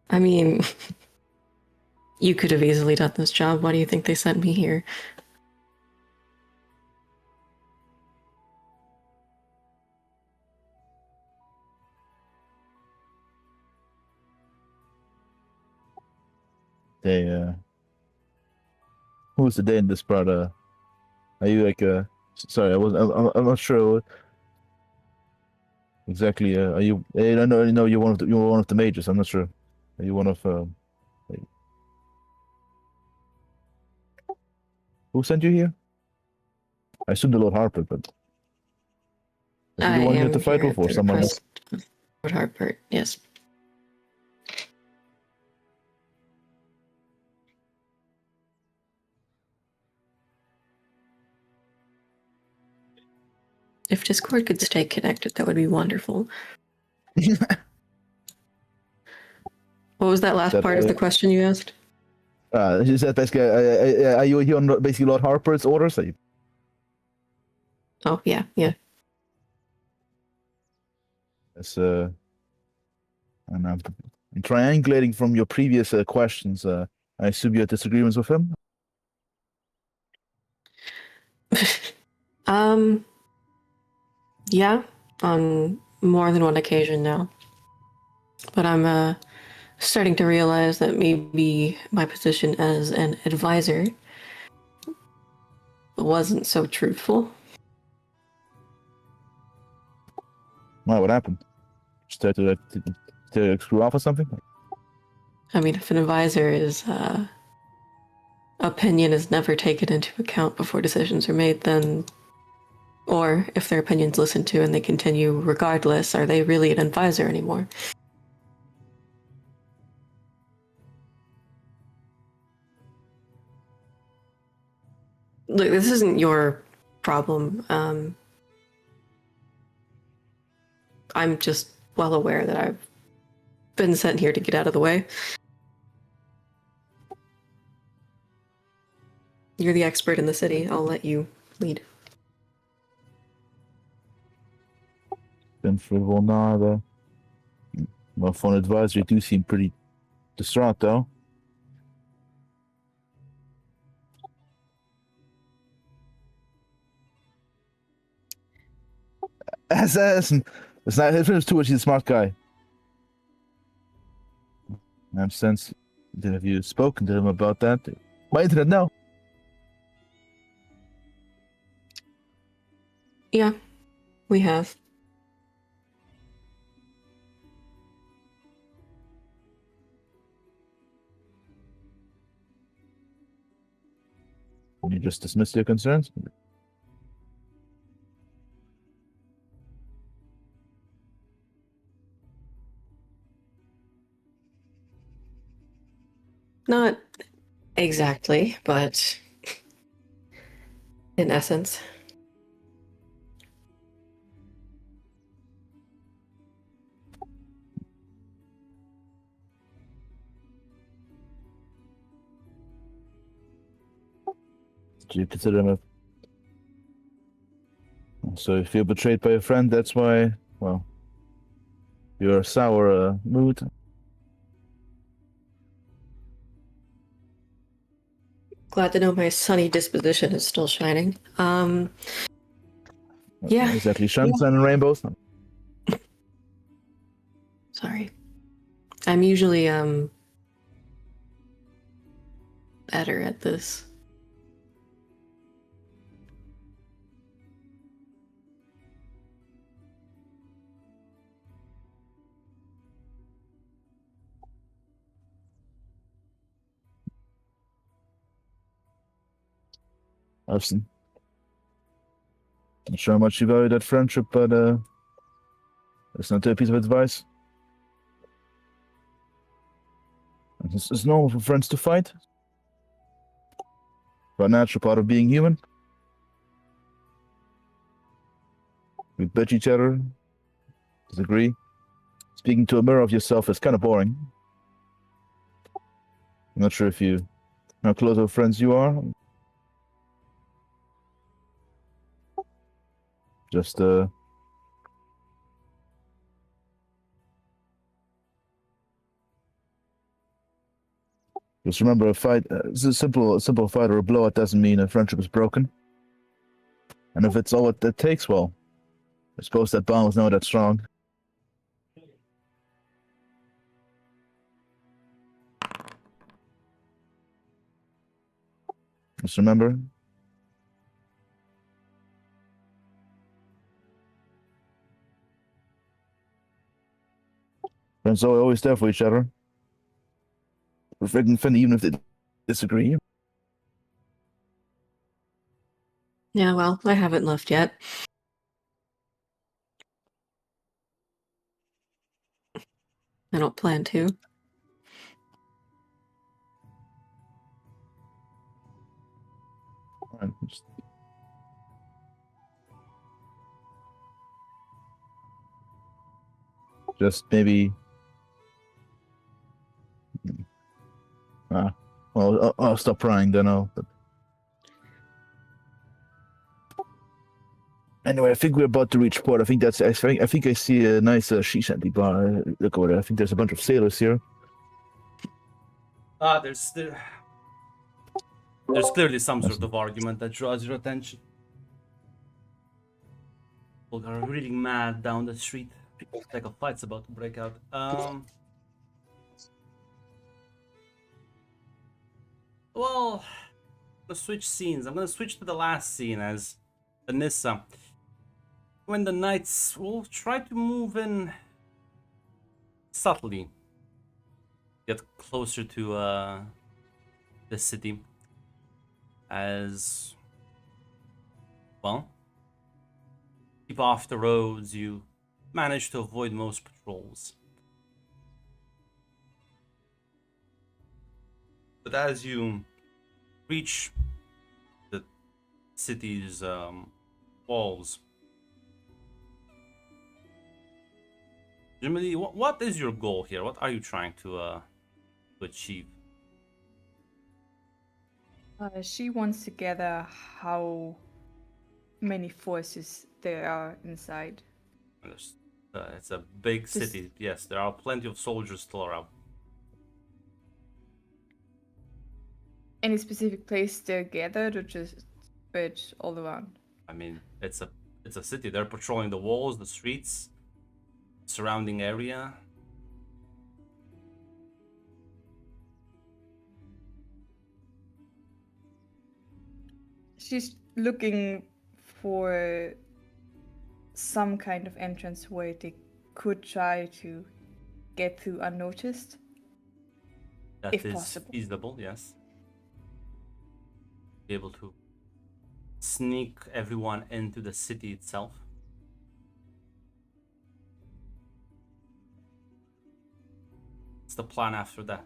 I mean, you could have easily done this job. Why do you think they sent me here? Who was the day in this part? Are you like sorry, I'm not sure exactly. Are you? I know you're one of the mages. I'm not sure. Are you one of like, who sent you here? I assume the Lord Harper, but is he I the one you am have to fight here with, at or the someone else? request of Lord Harper. Yes. If Discord could stay connected, that would be wonderful. What was that last That, part of the question you asked? Is that basically? Are you here on basically Lord Harper's orders? Are you? Oh, yeah, yeah. Yes, and I'm triangulating from your previous questions. I assume you had disagreements with him. Yeah, on more than one occasion now. But I'm starting to realize that maybe my position as an advisor wasn't so truthful. Why? What happened? Just to screw off or something? I mean, if an advisor is opinion is never taken into account before decisions are made, then, or if their opinion's listened to and they continue regardless, are they really an advisor anymore? Look, this isn't your problem. I'm just well aware that I've been sent here to get out of the way. You're the expert in the city. I'll let you lead. Then for Volnada. Well, for an advisor, you do seem pretty distraught, though. Listen, it's not his too much. He's a smart guy. I'm sense. Have you spoken to him about that? My internet, no. Yeah, we have. Can you just dismiss your concerns? Not exactly, but in essence. Do you consider him a... So you feel betrayed by a friend, that's why, well, you're a sour mood. Glad to know my sunny disposition is still shining. Yeah. Exactly. Sunshine and rainbows. Sorry. I'm usually better at this. Listen. Not sure how much you value that friendship, but it's not a piece of advice. It's normal for friends to fight. But a natural part of being human. We bitch each other. Disagree. Speaking to a mirror of yourself is kind of boring. I'm not sure if you how close of friends you are. Just just remember, a fight. It's a simple fight or a blowout doesn't mean a friendship is broken. And if it's all it takes, well, I suppose that bond was not that strong. Just remember. Friends are always there for each other. We're freaking fun even if they disagree. Yeah, well, I haven't left yet. I don't plan to. Alright, just maybe. Well, I'll stop prying then. But anyway, I think we're about to reach port. I think I see a nice she shanty bar. Look over there. I think there's a bunch of sailors here. There's clearly some sort of argument that draws your attention. People are really mad down the street. Like a fight's about to break out. Well, I'm gonna switch scenes. I'm gonna switch to the last scene as Anissa. When the knights will try to move in subtly, get closer to the city, as well, keep off the roads. You manage to avoid most patrols, but as you reach the city's walls, Jimmy, what is your goal here? What are you trying to achieve? She wants to gather how many forces there are inside. It's a big city. Yes, there are plenty of soldiers still around. Any specific place they're gathered, or just spread all around? I mean, it's a city. They're patrolling the walls, the streets, surrounding area. She's looking for some kind of entrance where they could try to get through unnoticed. That If is possible. feasible, yes. be able to sneak everyone into the city itself. What's the plan after that?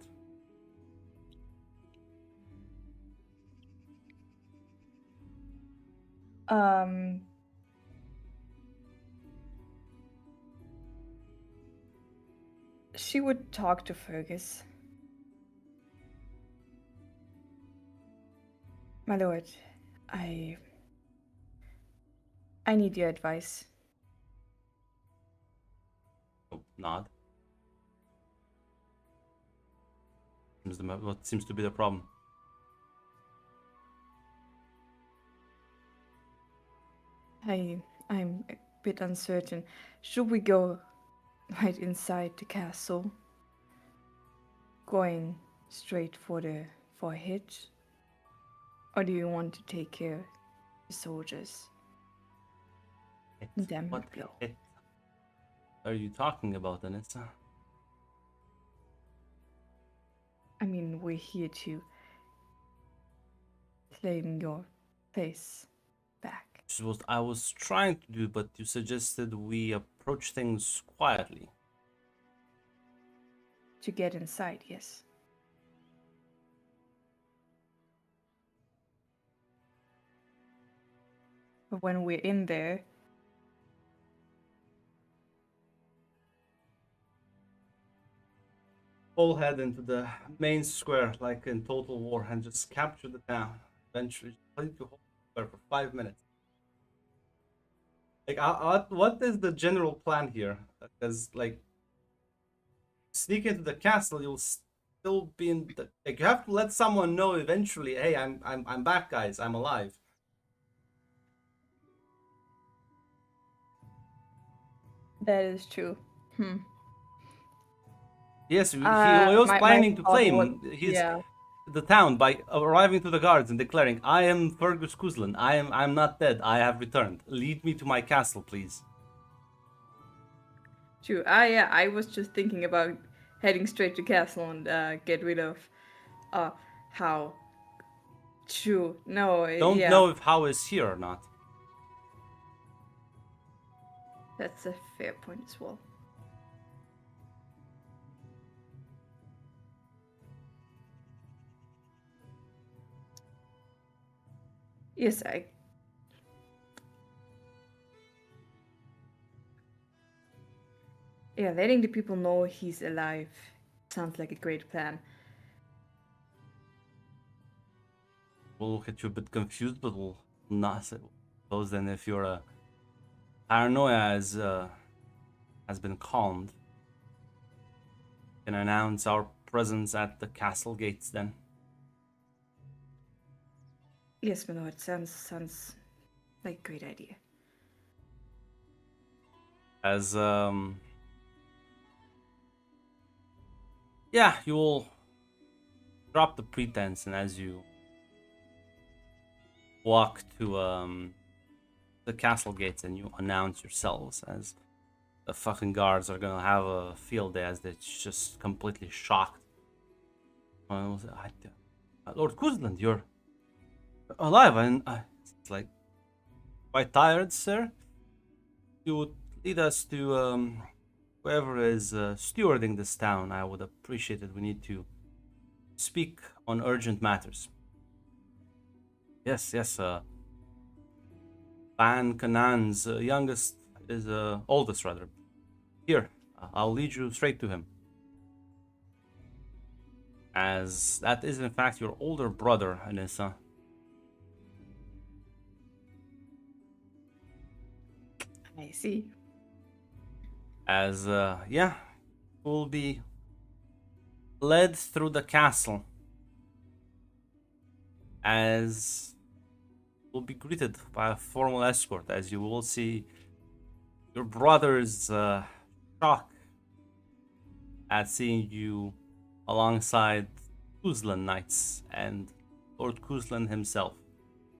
Um, she would talk to Fergus. My lord, I need your advice. Oh, nod. What seems to be the problem? I'm a bit uncertain. Should we go right inside the castle? Going straight for a hit? Or do you want to take care of the soldiers? Them What blow. hit are you talking about, Anissa? I mean, we're here to claim your place back. Which is what I was trying to do, but you suggested we approach things quietly. To get inside, yes. But when we're in there, All head into the main square like in Total War and just capture the town. Eventually, just to hold the square for 5 minutes. Like, what is the general plan here? Because, like, sneak into the castle, you'll still be in the, like, you have to let someone know eventually. Hey, I'm back, guys. I'm alive. that is true. Yes, he Uh, was my planning to thought claim was- his yeah. the town by arriving to the guards and declaring, "I am Fergus Kuzlan. I'm not dead. I have returned. Lead me to my castle, please." True. Yeah, I was just thinking about heading straight to castle and get rid of how. True. No, Don't yeah. know if How is here or not. That's a fair point as well. Yes, yeah, letting the people know he's alive sounds like a great plan. We'll look at you a bit confused, but we'll not suppose then if your paranoia has been calmed, can announce our presence at the castle gates then. Yes, my lord, sounds like a great idea. As yeah, you will drop the pretense, and as you walk to the castle gates and you announce yourselves, as the fucking guards are gonna have a field day as they're just completely shocked. Lord Kuzland, you're alive, and it's like, quite tired, sir. You would lead us to whoever is stewarding this town. I would appreciate it. We need to speak on urgent matters. Yes, Ban Kanan's youngest is oldest rather. Here, I'll lead you straight to him. As that is in fact your older brother, Anissa. I see. As yeah, will be led through the castle. As will be greeted by a formal escort, as you will see your brother's shock at seeing you alongside Kuzlan knights and Lord Kuzlan himself.